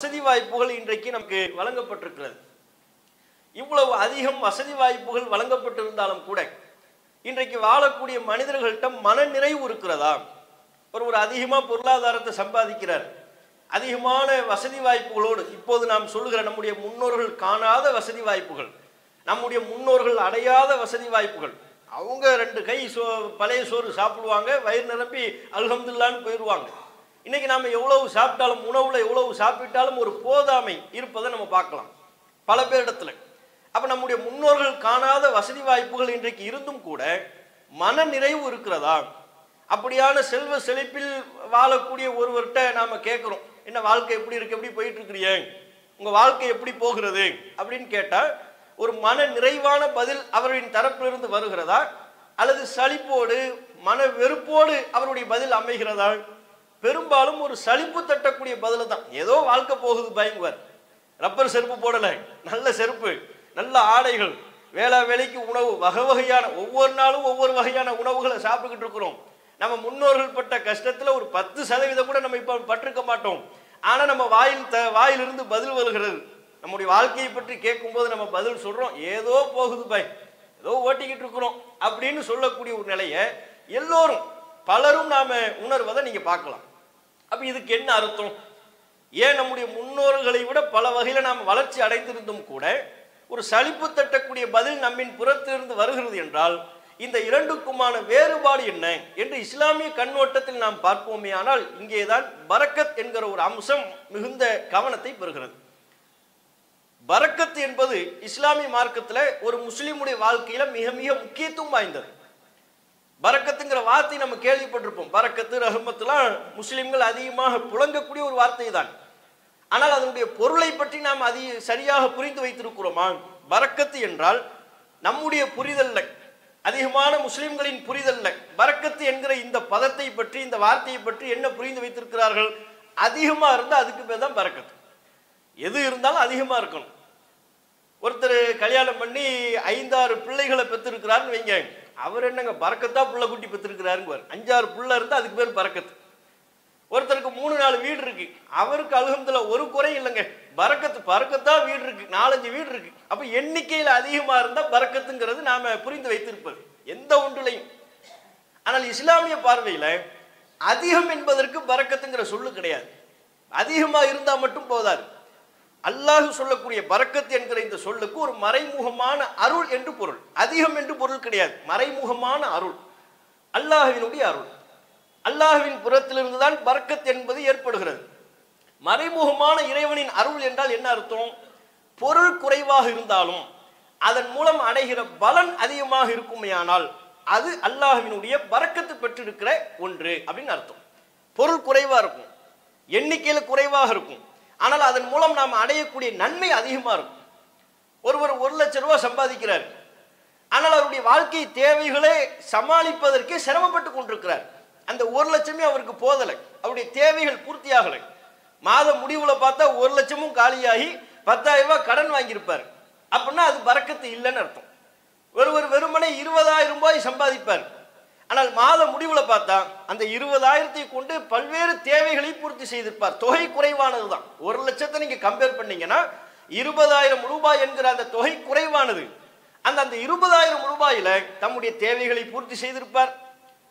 வசதி வாய்ப்புகள் இன்றைக்கு நமக்கு வழங்கப்பட்டிருக்கிறது. இவ்வளவு அதிகம் வசதி வாய்ப்புகள் வழங்கப்பட்டிருந்தாலும் கூட இன்றைக்கு வாழக்கூடிய மனிதர்கள்ட்ட மனநிறைவு இருக்கிறதா? ஒரு அதிகமாக பொருளாதாரத்தை சம்பாதிக்கிறார், அதிகமான வசதி வாய்ப்புகளோடு, இப்போது நாம் சொல்லுகிற நம்முடைய முன்னோர்கள் காணாத வசதி வாய்ப்புகள், நம்முடைய முன்னோர்கள் அடையாத வசதி வாய்ப்புகள். அவங்க 2 கை பழைய சோறு சாப்பிடுவாங்க, வயிறு நிரப்பி அல்ஹம்துலில்லாஹ்னு போயிடுவாங்க. இன்னைக்கு நாம் எவ்வளவு சாப்பிட்டாலும், உணவுல எவ்வளவு சாப்பிட்டாலும் ஒரு போதாமை இருப்பதை நம்ம பார்க்கலாம் பல பேரிடத்துல. அப்ப நம்முடைய முன்னோர்கள் காணாத வசதி வாய்ப்புகள் இன்றைக்கு இருந்தும் கூட மன நிறைவு இருக்கிறதா? அப்படியான செல்வ செழிப்பில் வாழக்கூடிய ஒருவர்கிட்ட நாம கேட்கிறோம், என்ன வாழ்க்கை எப்படி இருக்கு, எப்படி போயிட்டு இருக்கிறீங்க, உங்க வாழ்க்கை எப்படி போகிறது அப்படின்னு கேட்டா ஒரு மன நிறைவான பதில் அவர்களின் தரப்பிலிருந்து வருகிறதா, அல்லது சலிப்போடு மன வெறுப்போடு அவருடைய பதில் அமைகிறதா? பெரும்பாலும் ஒரு சலிப்பு தட்டக்கூடிய பதில தான். ஏதோ வாழ்க்கை போகுது பயங்குவார், ரப்பர் செருப்பு போடல, நல்ல செருப்பு, நல்ல ஆடைகள், வேலைக்கு உணவு, வகை வகையான, ஒவ்வொரு நாளும் ஒவ்வொரு வகையான உணவுகளை சாப்பிட்டுக்கிட்டு இருக்கிறோம். நம்ம முன்னோர்கள் பட்ட கஷ்டத்துல ஒரு 10% கூட நம்ம இப்ப பட்டிருக்க மாட்டோம். ஆனா நம்ம வாயிலிருந்து பதில் வருகிறது. நம்முடைய வாழ்க்கையை பற்றி கேட்கும் போது நம்ம பதில் சொல்றோம், ஏதோ போகுது பாய், ஏதோ ஓட்டிக்கிட்டு இருக்கிறோம் அப்படின்னு சொல்லக்கூடிய ஒரு நிலையை எல்லோரும் பலரும் நாம உணர்வதை நீங்க பார்க்கலாம். அப்ப இதுக்கு என்ன அர்த்தம்? ஏன் நம்முடைய முன்னோர்களை விட பல வகையில நாம் வளர்ச்சி அடைந்திருந்தும் கூட ஒரு சலிப்பு தட்டக்கூடிய பதில் நம்மின் புறத்திலிருந்து வருகிறது என்றால் இந்த இரண்டுக்குமான வேறுபாடு என்ன என்று இஸ்லாமிய கண்ணோட்டத்தில் நாம் பார்ப்போமே. ஆனால் இங்கேதான் பரக்கத் என்கிற ஒரு அம்சம் மிகுந்த கவனத்தை பெறுகிறது. பரக்கத் என்பது இஸ்லாமிய மார்க்கத்தில் ஒரு முஸ்லிமுடைய வாழ்க்கையில மிக மிக முக்கியத்துவம் வாய்ந்தது. பரக்கத்துங்கிற வார்த்தை நம்ம கேள்விப்பட்டிருப்போம். பரக்கத்து, ரஹமத்துலாம் முஸ்லிம்கள் அதிகமாக புழங்கக்கூடிய ஒரு வார்த்தை தான். ஆனால் அதனுடைய பொருளை பற்றி நாம் சரியாக புரிந்து வைத்திருக்கிறோமா? பரக்கத்து என்றால் நம்முடைய புரிதல்ல, அதிகமான முஸ்லிம்களின் புரிதல்ல பரக்கத்து என்கிற இந்த பதத்தை பற்றி, இந்த வார்த்தையை பற்றி என்ன புரிந்து வைத்திருக்கிறார்கள்? அதிகமா இருந்தால் அதுக்கு பேர் தான் பரக்கத்து. எது இருந்தாலும் அதிகமா இருக்கணும். ஒருத்தர் கல்யாணம் பண்ணி 5-6 பிள்ளைகளை பெற்றிருக்கிறாருன்னு வைங்க, அவர் என்னங்க பரக்கத்தா பிள்ளை குட்டி பெற்றிருக்கிறாருங்க. 5-6 பிள்ளை இருந்தா அதுக்கு பேர் பரக்கத்து. ஒருத்தருக்கு 3-4 வீடு இருக்கு, அவருக்கு அல்ஹம்துலில்லாஹ் ஒரு குறை இல்லைங்க, பரக்கத்தா வீடு இருக்கு, 4-5 வீடு இருக்கு. அப்ப எண்ணிக்கையில் அதிகமா இருந்தா பரக்கத்துங்கிறது நாம புரிந்து வைத்திருப்பது எந்த ஒன்றிலையும். ஆனால் இஸ்லாமிய பார்வையில அதிகம் என்பதற்கு பரக்கத்துங்கிற சொல்லு கிடையாது. அதிகமா இருந்தா மட்டும் போதாது. அல்லாஹ் சொல்லக்கூடிய பரக்கத் என்கிற இந்த சொல்லுக்கு ஒரு மறைமுகமான அருள் என்று பொருள், அதிகம் என்று பொருள் கிடையாது. மறைமுகமான அருள், அல்லாஹ்வினுடைய அருள், அல்லாஹ்வின் புறத்திலிருந்து தான் பரக்கத் என்பது ஏற்படுகிறது. மறைமுகமான இறைவனின் அருள் என்றால் என்ன அர்த்தம்? பொருள் குறைவாக இருந்தாலும் அதன் மூலம் அடைகிற பலன் அதிகமாக இருக்குமேயானால் அது அல்லாஹ்வினுடைய பரக்கத்து பெற்றிருக்கிற ஒன்று அப்படின்னு அர்த்தம். பொருள் குறைவா இருக்கும், எண்ணிக்கையில குறைவாக இருக்கும், ஆனால் அதன் மூலம் நாம் அடையக்கூடிய நன்மை அதிகமா இருக்கும். ஒருவர் 1 லட்சம் ரூபாய் சம்பாதிக்கிறார், ஆனால் அவருடைய வாழ்க்கை தேவைகளை சமாளிப்பதற்கே சிரமப்பட்டு கொண்டிருக்கிறார். அந்த 1 லட்சமே அவருக்கு போதலை, அவருடைய தேவைகள் பூர்த்தியாகலை. மாத முடிவுல பார்த்தா 1 லட்சமும் காலியாகி 10,000 ரூபாய் கடன் வாங்கியிருப்பார். அப்படின்னா அது பரக்கத்து இல்லைன்னு அர்த்தம். ஒருவர் வெறுமனே 20,000 ரூபாய் சம்பாதிப்பார், ஆனால் மாத முடிவுல பார்த்தா அந்த 20,000 கொண்டு பல்வேறு தேவைகளை பூர்த்தி செய்திருப்பார். தொகை குறைவானது தான். 1 லட்சத்தை நீங்க கம்பேர் பண்ணீங்கன்னா 20,000 ரூபாய் என்கிற அந்த தொகை குறைவானது. அந்த 20,000 ரூபாயில தம்முடைய தேவைகளை பூர்த்தி செய்திருப்பார்.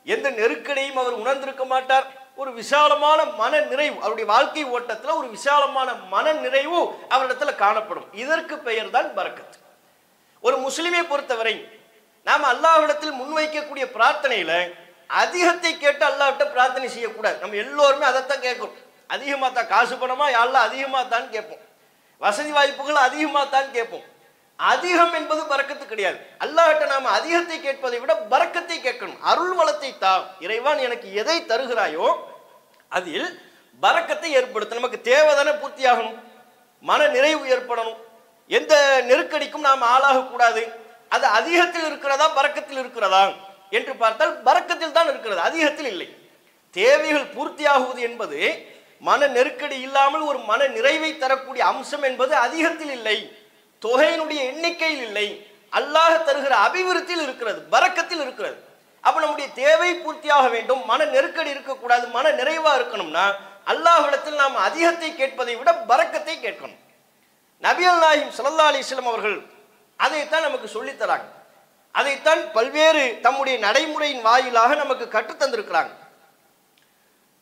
எந்த நெருக்கடியும் அவர் உணர்ந்திருக்க மாட்டார். ஒரு விசாலமான மன நிறைவு, அவருடைய வாழ்க்கை ஓட்டத்துல ஒரு விசாலமான மன நிறைவு அவரிடத்துல காணப்படும். இதற்கு பெயர் தான் பரக்கத். ஒரு முஸ்லிமை பொறுத்தவரை நாம் அல்லாஹ்விடத்தில் முன்வைக்கக்கூடிய பிரார்த்தனையில அதிகத்தை கேட்டு அல்லாஹ்விட்ட பிரார்த்தனை செய்யக்கூடாது. நம்ம எல்லோருமே அதைத்தான் கேட்கிறோம். அதிகமா தான், காசு பணமா யாரெல்லாம் அதிகமா தான் கேட்போம், வசதி வாய்ப்புகள் அதிகமா தான் கேட்போம். அதிகம் என்பது பரக்கத்து கிடையாது. அல்லாஹ்விட்ட நாம அதிகத்தை கேட்பதை விட பரக்கத்தை கேட்கணும். அருள் வளத்தை தா இறைவன், எனக்கு எதை தருகிறாயோ அதில் பரக்கத்தை ஏற்படுத்த. நமக்கு தேவைதானே பூர்த்தியாகணும், மன நிறைவு ஏற்படணும், எந்த நெருக்கடிக்கும் நாம் ஆளாகக்கூடாது. அது அதிகத்தில் இருக்கிறதா பரக்கத்தில் இருக்கிறதா என்று பார்த்தால் பரக்கத்தில் தான் இருக்கிறது, அதிகத்தில் இல்லை. தேவைகள் பூர்த்தியாகுவது என்பது மன நெருக்கடி இல்லாமல் ஒரு மன நிறைவை தரக்கூடிய அம்சம் என்பது அதிகத்தில் இல்லை, தொகையினுடைய எண்ணிக்கையில் இல்லை, அல்லாஹ் தருகிற அபிவிருத்தியில் இருக்கிறது, பரக்கத்தில் இருக்கிறது. அப்ப நம்முடைய தேவை பூர்த்தியாக வேண்டும், மன நெருக்கடி இருக்கக்கூடாது, மன நிறைவா இருக்கணும்னா அல்லாஹ்விடத்தில் நாம் அதிகத்தை கேட்பதை விட பரக்கத்தை கேட்கணும். நபிகள் நாயகம் ஸல்லல்லாஹு அலைஹி வஸல்லம் அவர்கள் அதைத்தான் நமக்கு சொல்லித் தராங்க. அதைத்தான் பல்வேறு தம்முடைய நடைமுறையின் வாயிலாக நமக்கு கற்றுத் தந்திருக்கிறாங்க.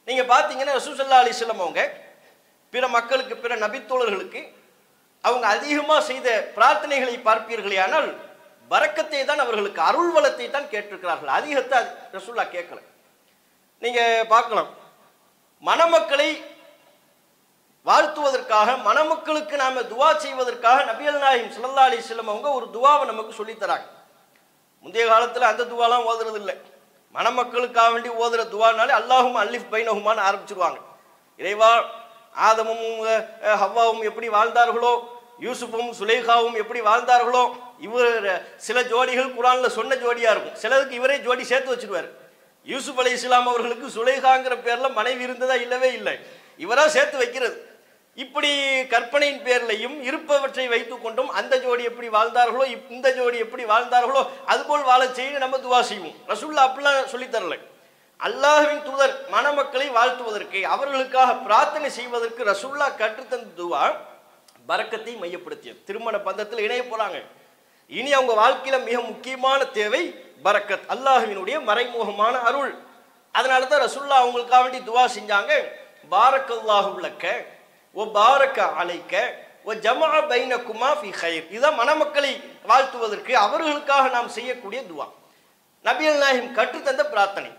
நீங்க பாத்தீங்கன்னா ரசூல் ஸல்லல்லாஹு அலைஹி வஸல்லம் அவங்க பிற மக்களுக்கு, பிற நபித்தோழர்களுக்கு அவங்க அதிகமா செய்த பிரார்த்தனைகளை பார்ப்பீர்களேயானால் பரக்கத்தை தான், அவர்களுக்கு அருள் வளத்தை தான் கேட்டிருக்கிறார்கள். அதிகத்தை ரசூலுல்லாஹ் கேட்கல. நீங்க பார்க்கலாம், மணமக்களை வாழ்த்துவதற்காக, மணமக்களுக்கு நாம துவா செய்வதற்காக நபிகள் நாயகம் ஸல்லல்லாஹு அலைஹி வஸல்லம் அவங்க ஒரு துவாவை நமக்கு சொல்லித் தராங்க. முந்தைய காலத்துல அந்த துவாலாம் ஓதுறது இல்லை. மணமக்களுக்காக வேண்டி ஓதுற துவானாலே அல்லாஹும் அல்லிஃப் பைனஹுமான்னு ஆரம்பிச்சிருவாங்க. இறைவா, ஆதமும் ஹவ்வாவும் எப்படி வாழ்ந்தார்களோ, யூசுஃபும் சுலைஹாவும் எப்படி வாழ்ந்தார்களோ, இவர் சில ஜோடிகள் குர்ஆன்ல சொன்ன ஜோடியா இருக்கும், சிலருக்கு இவரே ஜோடி சேர்த்து வச்சிருவார். யூசுப் அலைஹிஸ்ஸலாம் அவர்களுக்கு சுலைஹாங்கிற பேர்ல மனைவி இருந்ததா? இல்லவே இல்லை, இவரா சேர்த்து வைக்கிறது. இப்படி கற்பனையின் பேர்லையும் இருப்பவற்றை வைத்துக் கொண்டும் அந்த ஜோடி எப்படி வாழ்ந்தார்களோ, இந்த ஜோடி எப்படி வாழ்ந்தார்களோ அதுபோல் வாழ செய்ய நம்ம துவா செய்வோம். ரசூலுல்லாஹ் அப்படிலாம் சொல்லி தரல. அல்லாஹ்வின் தூதர் மணமக்களை வாழ்த்துவதற்கு, அவர்களுக்காக பிரார்த்தனை செய்வதற்கு ரசூலுல்லாஹ் கற்றுத்தந்த துவா பரக்கத்தை மையப்படுத்தியது. திருமண பந்தத்தில் இணைய போறாங்க, இனி அவங்க வாழ்க்கையில மிக முக்கியமான தேவை பரக்கத், அல்லாஹ்வினுடைய மறைமுகமான அருள். அதனால தான் ரசூலுல்லாஹ் அவங்களுக்காக வேண்டி துவா செஞ்சாங்க. பாரக்கல்லாஹு லக்க வ பாரக அலைக்க வ ஜமஅ பைனகுமா ஃபீ கைர். இதுதான் மணமக்களை வாழ்த்துவதற்கு அவர்களுக்காக நாம் செய்யக்கூடிய துவா, நபிகள் நாயகம் கற்றுத்தந்த பிரார்த்தனை.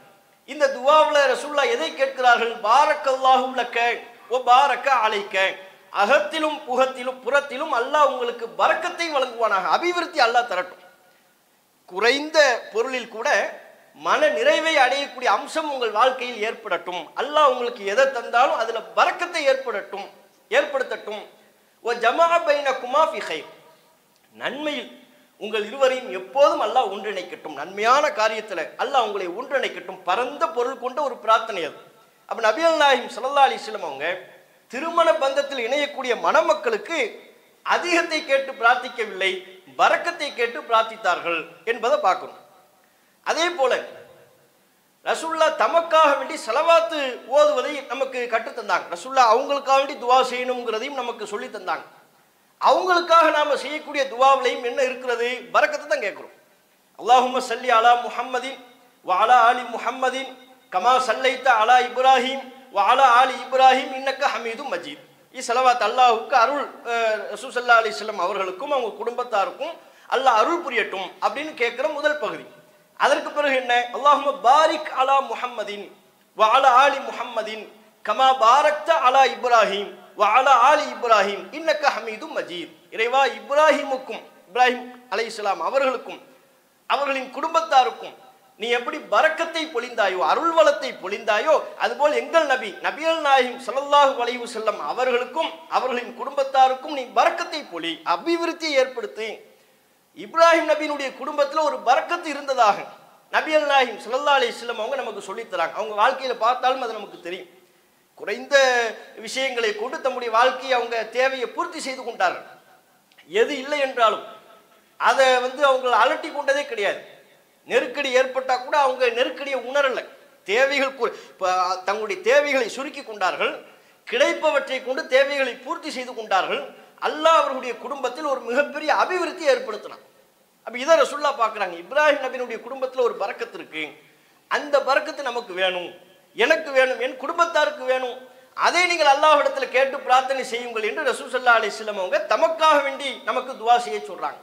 இந்த துவாவில் ரசூலுல்லாஹ் எதை கேட்கிறார்கள்? பாரக்கல்லாஹு லக்க வ பாரக அலைக்க, அகத்திலும் புறத்திலும் அல்லாஹ் உங்களுக்கு பரக்கத்தை வழங்குவானாக, அபிவிருத்தி அல்லாஹ் தரட்டும். குறைந்த பொருளில் கூட மன நிறைவை அடையக்கூடிய அம்சம் உங்கள் வாழ்க்கையில் ஏற்படட்டும். அல்லாஹ் உங்களுக்கு எதை தந்தாலும் அதுல பரக்கத்தை ஏற்படுத்தட்டும். வ ஜமஅ பைனகுமா ஃபீ கைர், நன்மையில் உங்கள் இருவரையும் எப்போதும் அல்லாஹ் ஒன்றிணைக்கட்டும், நன்மையான காரியத்துல அல்லாஹ் உங்களை ஒன்றிணைக்கட்டும். பரந்த பொருள் கொண்ட ஒரு பிரார்த்தனை அது. அப்ப நபிகள் நாயகம் ஸல்லல்லாஹு அலைஹி வஸல்லம் அவங்க திருமண பந்தத்தில் இணையக்கூடிய மணமக்களுக்கு அதிகத்தை கேட்டு பிரார்த்திக்கவில்லை, பரக்கத்தை கேட்டு பிரார்த்தித்தார்கள் என்பதை பார்க்கணும். அதே போல ரசூலுல்லாஹ் தமக்காக வேண்டி ஸலவாத்து ஓதுவதை நமக்கு கற்றுத்தந்தாங்க. ரசூலுல்லாஹ் அவங்களுக்காக வேண்டி துவா செய்யணுங்கிறதையும் நமக்கு சொல்லி தந்தாங்க. அவங்களுக்காக நாம செய்யக்கூடிய துவாவிலையும் என்ன இருக்கிறது? பரக்கத்தை தான் கேட்கிறோம். அல்லாஹும்ம ஸல்லி அலா முஹம்மதின் வ அலா ஆலி முஹம்மதின் கமா ஸல்லைத அலா இப்ராஹிம் வ அலா ஆலி இப்ராஹிம் இன்னக்க ஹமீதும் மஜீத். ஸலவாத் அல்லாஹ்வுக்கு அருள், ரசூல் ஸல்லல்லாஹு அலைஹி வஸல்லம் அவர்களுக்கும் அவங்க குடும்பத்தாருக்கும் அல்லாஹ் அருள் புரியட்டும் அப்படின்னு கேட்கிற முதல் பகுதி. அதற்கு பிறகு என்ன? அல்லாஹும்ம பாரிக் அலா முஹம்மதின் வ அலா ஆலி முஹம்மதின் கமா பாரக்த அலா இப்ராஹிம் வ அலா ஆலி இப்ராஹிம் இன்னக்க ஹமீதும் மஜீத். இறைவா, இப்ராஹிம் அலைஹிஸ்ஸலாம் அவர்களுக்கும் அவர்களின் குடும்பத்தாருக்கும் நீ எப்படி பரக்கத்தை பொழிந்தாயோ, அருள் வளத்தை பொழிந்தாயோ, அதுபோல் எங்கள் நபிகள் நாயகம் ஸல்லல்லாஹு அலைஹி வஸல்லம் அவர்களுக்கும் அவர்களின் குடும்பத்தாருக்கும் நீ பரக்கத்தை பொழி, அபிவிருத்தியை ஏற்படுத்து. இப்ராஹிம் நபியினுடைய குடும்பத்துல ஒரு பரக்கத்து இருந்ததாக நபிகள் நாயகம் ஸல்லல்லாஹு அலைஹி வஸல்லம் அவங்க நமக்கு சொல்லித் தராங்க. அவங்க வாழ்க்கையில பார்த்தாலும் அது நமக்கு தெரியும். குறைந்த விஷயங்களை கொண்டு தம்முடைய வாழ்க்கையை அவங்க தேவையை பூர்த்தி செய்து கொண்டார்கள். எது இல்லை என்றாலும் அதை அவங்க அலட்டி கொண்டதே கிடையாது. நெருக்கடி ஏற்பட்டா கூட அவங்க நெருக்கடியை உணரல. தேவைகள் தங்களுடைய தேவைகளை சுருக்கி கொண்டார்கள், கிடைப்பவற்றை கொண்டு தேவைகளை பூர்த்தி செய்து கொண்டார்கள். அல்லாஹ் அவர்களுடைய குடும்பத்தில் ஒரு மிகப்பெரிய அபிவிருத்தியை ஏற்படுத்தினான். அப்ப இதை ரசூலுல்லாஹ் பார்க்கறாங்க. இப்ராஹிம் நபியினுடைய குடும்பத்தில் ஒரு பரக்கத்து இருக்கு, அந்த பரக்கத்து நமக்கு வேணும், எனக்கு வேணும், என் குடும்பத்தாருக்கு வேணும், அதை நீங்கள் அல்லாஹ்விடத்தில் கேட்டு பிரார்த்தனை செய்யுங்கள் என்று ரசூல் ஸல்லல்லாஹு அலைஹி வஸல்லம் அவங்க தமக்காக வேண்டி நமக்கு துவா செய்ய சொல்றாங்க.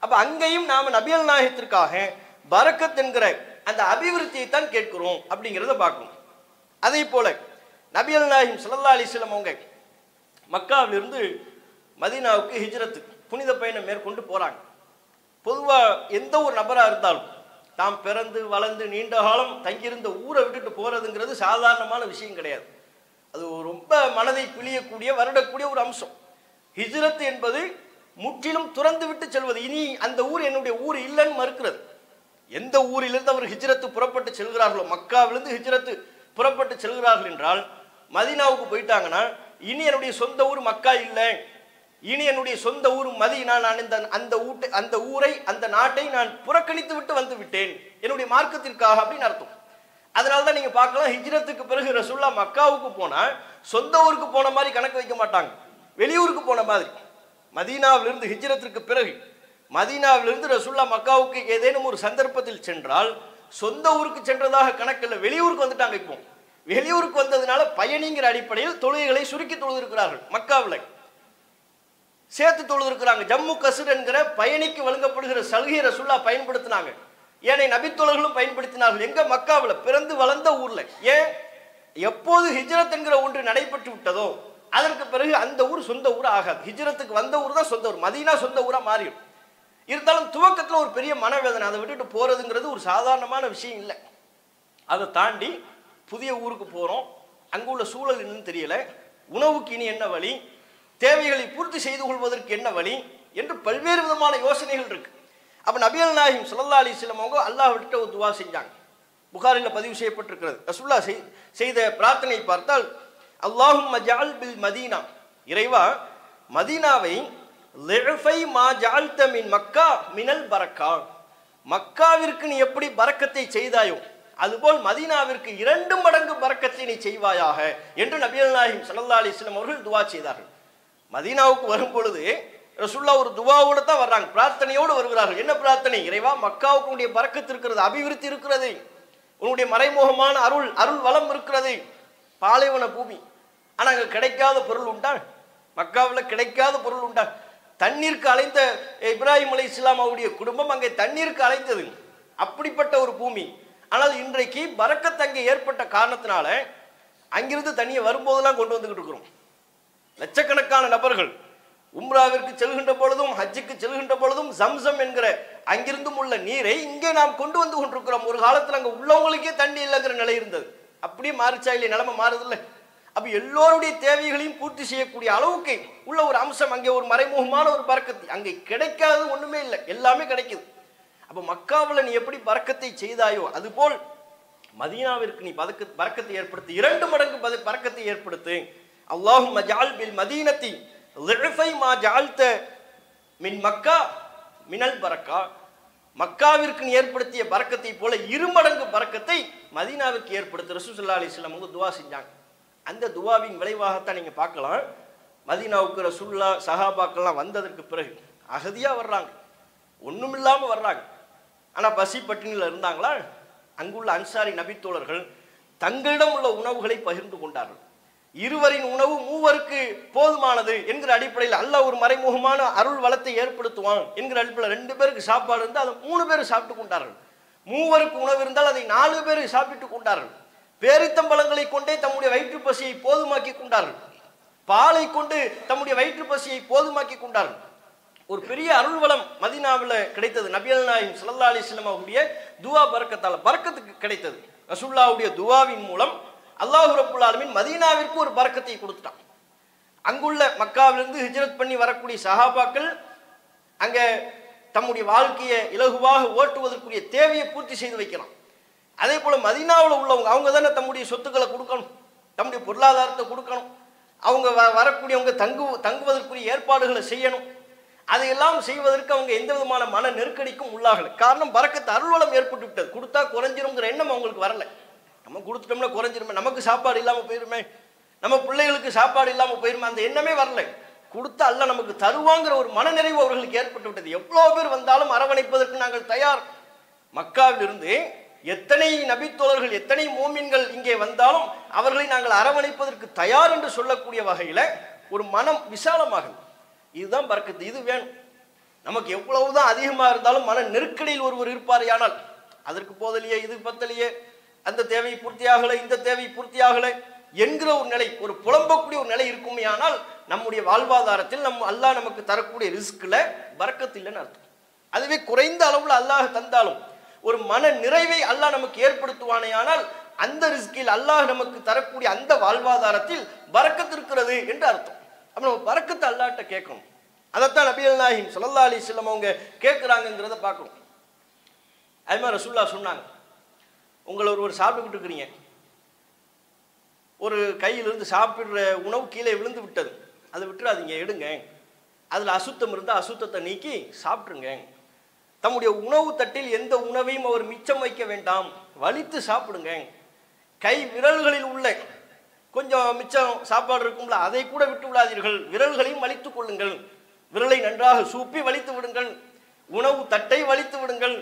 அப்ப அங்கேயும் நாம நபிகள் நாயகத்திற்காக பரக்கத் என்கிற அந்த அபிவிருத்தியை தான் கேட்கிறோம் அப்படிங்கிறத பார்க்கணும். அதே போல நபிகள் நாயகம் ஸல்லல்லாஹு அலைஹி வஸல்லம் அவங்க மக்காவிலிருந்து மதீனாவுக்கு ஹிஜ்ரத் புனித பயணம் மேற்கொண்டு போறாங்க. பொதுவா எந்த ஒரு நபரா இருந்தாலும் தாம் பிறந்து வளர்ந்து நீண்ட காலம் தங்கியிருந்த ஊரை விட்டுட்டு போறதுங்கிறது சாதாரணமான விஷயம் கிடையாது. அது ரொம்ப மனதை பிழியக்கூடிய, வருடக்கூடிய ஒரு அம்சம். ஹிஜ்ரத் என்பது முற்றிலும் துறந்து விட்டு செல்வது. இனி அந்த ஊர் என்னுடைய ஊர் இல்லைன்னு மறுக்கிறது. எந்த ஊரிலிருந்து அவர் ஹிஜ்ரத்து புறப்பட்டு செல்கிறார்களோ, மக்காவிலிருந்து ஹிஜ்ரத்து புறப்பட்டு செல்கிறார்கள் என்றால் மதீனாவுக்கு போயிட்டாங்கன்னா இனி என்னுடைய சொந்த ஊர் மக்கா இல்லை, இனி என்னுடைய சொந்த ஊர் மதீனா, நான் அந்த ஊரை அந்த நாட்டை நான் புறக்கணித்து விட்டு வந்து விட்டேன் என்னுடைய மார்க்கத்திற்காக அப்படின்னு அர்த்தம். அதனால தான் நீங்க பார்க்கலாம், ஹிஜ்ரத்துக்கு பிறகு ரசூலுல்லாஹ் மக்காவுக்கு போனா சொந்த ஊருக்கு போன மாதிரி கணக்கு வைக்க மாட்டாங்க, வெளியூருக்கு போன மாதிரி. மதீனாவிலிருந்து ஹிஜ்ரத்துக்கு பிறகு மதீனாவிலிருந்து ரசூலுல்லாஹ் மக்காவுக்கு ஏதேனும் ஒரு சந்தர்ப்பத்தில் சென்றால் சொந்த ஊருக்கு சென்றதாக கணக்கில் வெளியூருக்கு வந்துட்டாங்க. இப்போ வெளியூருக்கு வந்ததுனால பயணிங்கிற அடிப்படையில் தொழுகைகளை சுருக்கி தொழுதிருக்கிறார்கள். மக்காவில் சேர்த்து தொழுதிருக்கிறாங்க. ஜம்மு கஸ்ர் என்கிற பயணிக்கு வழங்கப்படுகிற சலுகையை ரசூலுல்லாஹ் பயன்படுத்தினாங்க. ஏனை நபித்தோழர்களும் பயன்படுத்தினார்கள். எங்க? மக்காவில், பிறந்து வளர்ந்த ஊர்ல. ஏன்? எப்போது ஹிஜ்ரத் என்கிற ஒன்று நடைபெற்று விட்டதோ அதற்கு பிறகு அந்த ஊர் சொந்த ஊர் ஆகாது. ஹிஜ்ரத்துக்கு வந்த ஊர் தான் சொந்த ஊர். மதீனா சொந்த ஊரா மாறிடும். இருந்தாலும் துவக்கத்தில் ஒரு பெரிய மனவேதனை, அதை விட்டுட்டு போறதுங்கிறது ஒரு சாதாரணமான விஷயம் இல்லை. அதை தாண்டி புதிய ஊருக்கு போறோம், அங்கு உள்ள சூழல் என்னன்னு தெரியல, உணவுக்கு இனி என்ன வழி, தேவைகளை பூர்த்தி செய்து கொள்வதற்கு என்ன வழி என்று பல்வேறு விதமான யோசனைகள் இருக்கு. அப்ப நபிகள் நாயகம் ஸல்லல்லாஹு அலைஹி வஸல்லம் அவங்க அல்லாஹ்விட்ட ஒரு துஆ செஞ்சாங்க. புகாரில பதிவு செய்யப்பட்டிருக்கிறது. ரசூலுல்லாஹ் செய்த பிரார்த்தனை பார்த்தால், அல்லாஹும்ம ஜஅல் பில் மதீனா, இறைவா மதீனாவை லிஃபை மா ஜஅல்த மின் மக்கா மினல் பரக்கா, மக்காவிற்கு நீ எப்படி பரக்கத்தை செய்தாயோ அதுபோல் மதீனாவிற்கு 2 மடங்கு பரக்கத்தை நீ செய்வாயாக என்று நபிகள் நாயகம் ஸல்லல்லாஹு அலைஹி வஸல்லம் அவர்கள் துஆ செய்தார்கள். மதீனாவுக்கு வரும் பொழுது ரசூலுல்லாஹ் ஒரு துஆவோட தான் வர்றாங்க, பிரார்த்தனையோடு வருகிறார்கள். என்ன பிரார்த்தனை? இறைவா மக்காவுக்கு உன்னுடைய பரக்கத்து இருக்கிறது, அபிவிருத்தி இருக்கிறது, உன்னுடைய மறைமுகமான அருள் வளம் இருக்கிறது. பாலைவன பூமி, ஆனா அங்க கிடைக்காத பொருள் உண்டா? மக்காவில் கிடைக்காத பொருள் உண்டா? தண்ணீருக்கு அலைந்த இப்ராஹிம் அலைஹிஸ்ஸலாம் அவருடைய குடும்பம் அங்கே தண்ணீருக்கு அலைந்தது, அப்படிப்பட்ட ஒரு பூமி. ஆனால் இன்றைக்கு பரக்கத் அங்கே ஏற்பட்ட காரணத்தினால அங்கிருந்து தண்ணியை வரும்போதெல்லாம் கொண்டு வந்துகிட்டு இருக்கிறோம். லட்சக்கணக்கான நபர்கள் உம்ராவிற்கு செல்கின்ற பொழுதும் ஹஜ்ஜுக்கு செல்கின்ற பொழுதும் ஜம்சம் என்கிற அங்கிருந்தும் உள்ள நீரை இங்கே நாம் கொண்டு வந்து கொண்டிருக்கிறோம். ஒரு காலத்தில் அங்கே உள்ளவங்களுக்கே தண்ணி இல்லைங்கிற நிலை இருந்தது. அப்படியே மாறிச்சா இல்லை? நிலைமை மாறுதில்லை. அப்ப எல்லோருடைய தேவைகளையும் பூர்த்தி செய்யக்கூடிய அளவுக்கு உள்ள ஒரு அம்சம் அங்கே, ஒரு மறைமுகமான ஒரு பரக்கத்து. அங்கே கிடைக்காது ஒண்ணுமே இல்லை, எல்லாமே கிடைக்குது. அப்ப மக்காவில் நீ எப்படி பரக்கத்தை செய்தாயோ அதுபோல் மதீனாவிற்கு நீ பரக்கத்தை ஏற்படுத்தி 2 மடங்கு பரக்கத்தை ஏற்படுத்து. அல்லாஹும்ம ஜஅல் பில் மதீனத்தி லிஃபை மா ஜஅல்த மின் மக்கா மினல் பரக்கா, மக்காவிற்கு நீ ஏற்படுத்திய பரக்கத்தை போல 2 மடங்கு பரக்கத்தை மதீனாவிற்கு ஏற்படுத்த ரசூல் ஸல்லல்லாஹு அலைஹி வஸல்லம் அவங்க துஆ செஞ்சாங்க. அந்த துஆவின் விளைவாகத்தான் நீங்க பார்க்கலாம், மதீனாவுக்கு ரசூலுல்லாஹ் சஹாபாக்கள்லாம் வந்ததற்கு பிறகு அகதியா வர்றாங்க, ஒண்ணுமில்லாம வர்றாங்க. ஆனா பசி பட்டினியில் இருந்தாங்களா? அங்குள்ள அன்சாரி நபித்தோழர்கள் தங்களிடம் உள்ள உணவுகளை பகிர்ந்து கொண்டார்கள். இருவரின் உணவு மூவருக்கு போதுமானது என்கிற அடிப்படையில் அல்லாஹ் ஒரு மறைமுகமான அருள் வளத்தை ஏற்படுத்துவான் என்கிற அடிப்படையில் 2 பேருக்கு சாப்பாடு இருந்தால் அதை 3 பேர் சாப்பிட்டு கொண்டார்கள். மூவருக்கு உணவு இருந்தால் அதை 4 பேர் சாப்பிட்டு கொண்டார்கள். பேரித்தம்பழங்களை கொண்டே தம்முடைய வயிற்று பசியை போதுமாக்கி கொண்டார்கள். பாலை கொண்டு தம்முடைய வயிற்று பசியை போதுமாக்கி கொண்டார்கள். ஒரு பெரிய அருள் வளம் மதீனாவில் கிடைத்தது. நபிகள் நாயகம் ஸல்லல்லாஹு அலைஹி வஸல்லம் அவருடைய துஆ பரக்கத்தால் பரக்கத்துக்கு கிடைத்தது. ரசூலுல்லாஹ்வுடைய துஆவின் மூலம் அல்லாஹ் ரப்புல் ஆலமீன் மதீனாவிற்கு ஒரு பரக்கத்தை கொடுத்துட்டான். அங்குள்ள மக்காவிலிருந்து ஹிஜ்ரத் பண்ணி வரக்கூடிய சஹாபாக்கள் அங்க தம்முடைய வாழ்க்கையை இலகுவாக ஓட்டுவதற்குரிய தேவையை பூர்த்தி செய்து வைக்கலாம். அதே போல மதீனாவில் உள்ளவங்க அவங்க தானே தம்முடைய சொத்துக்களை கொடுக்கணும், தம்முடைய பொருளாதாரத்தை கொடுக்கணும், அவங்க வரக்கூடியவங்க தங்குவதற்குரிய ஏற்பாடுகளை செய்யணும். அதையெல்லாம் செய்வதற்கு அவங்க எந்த விதமான மன நெருக்கடிக்கும் உள்ளாகல. காரணம் பரக்கத்து அருள்வளம் ஏற்பட்டு விட்டது. கொடுத்தா குறைஞ்சிருங்கிற எண்ணம் அவங்களுக்கு வரல. நம்ம கொடுத்துட்டோம்னா குறைஞ்சிருமே, நமக்கு சாப்பாடு இல்லாம போயிருமே, நம்ம பிள்ளைகளுக்கு சாப்பாடு இல்லாம போயிருமே, அந்த எண்ணமே வரல. கொடுத்தா அல்லாஹ் நமக்கு தருவாங்கிற ஒரு மனநிறைவு அவர்களுக்கு ஏற்பட்டு விட்டது. எவ்வளவு பேர் வந்தாலும் அரவணைப்பதற்கு நாங்கள் தயார். மக்காவில் இருந்து எத்தனை நபித்தோழர்கள் எத்தனை மோமின்கள் இங்கே வந்தாலும் அவர்களை நாங்கள் அரவணைப்பதற்கு தயார் என்று சொல்லக்கூடிய வகையில ஒரு மனம் விசாலமாகும். இதுதான் பரக்கத்து, இது வேணும். நமக்கு எவ்வளவுதான் அதிகமா இருந்தாலும் மன நெருக்கடியில் ஒருவர் இருப்பார், ஆனால் அதற்கு போதலையே, இது பத்தலையே, அந்த தேவை பூர்த்தியாகலை, இந்த தேவை பூர்த்தியாகலை என்கிற ஒரு நிலை, ஒரு புலம்பக்கூடிய ஒரு நிலை இருக்குமே. ஆனால் நம்முடைய வாழ்வாதாரத்தில் அல்லாஹ் நமக்கு தரக்கூடிய ரிஸ்க்ல பரக்கத்து இல்லைன்னு அர்த்தம். அதுவே குறைந்த அளவுல அல்லாஹ் தந்தாலும் ஒரு மன நிறைவை அல்லாஹ் நமக்கு ஏற்படுத்துவானே, ஆனால் அந்த ரிஸ்கில் அல்லாஹ் நமக்கு தரக்கூடிய அந்த வாழ்வாதாரத்தில் பரக்கத்து இருக்கிறது என்று அர்த்தம். அப்ப நம்ம பரக்கத்தை அல்லாஹ்ட்ட கேட்கணும். அதைத்தான் நபிகள் நாயகம் ஸல்லல்லாஹு அலைஹி வஸல்லம் அவங்க கேட்கிறாங்கிறத பார்க்கணும். அது மாதிரி ரசூலுல்லாஹ் சொன்னாங்க, உங்களை ஒருவர் சாப்பிட்டுக்கிட்டு இருக்கிறீங்க, ஒரு கையிலிருந்து சாப்பிடுற உணவு கீழே விழுந்து விட்டது, அதை விட்டுறாதீங்க, எடுங்க. அதில் அசுத்தம் இருந்தால் அசுத்தத்தை நீக்கி சாப்பிட்ருங்க. தம்முடைய உணவு தட்டில் எந்த உணவையும் அவர் மிச்சம் வைக்க வேண்டாம், வலித்து சாப்பிடுங்க. கை விரல்களில் உள்ள கொஞ்சம் மிச்சம் சாப்பாடு இருக்கும்ல, அதை கூட விட்டு விடாதீர்கள், விரல்களையும் வலித்துக் கொள்ளுங்கள், விரலை நன்றாக சூப்பி வலித்து விடுங்கள், உணவு தட்டை வலித்து விடுங்கள்.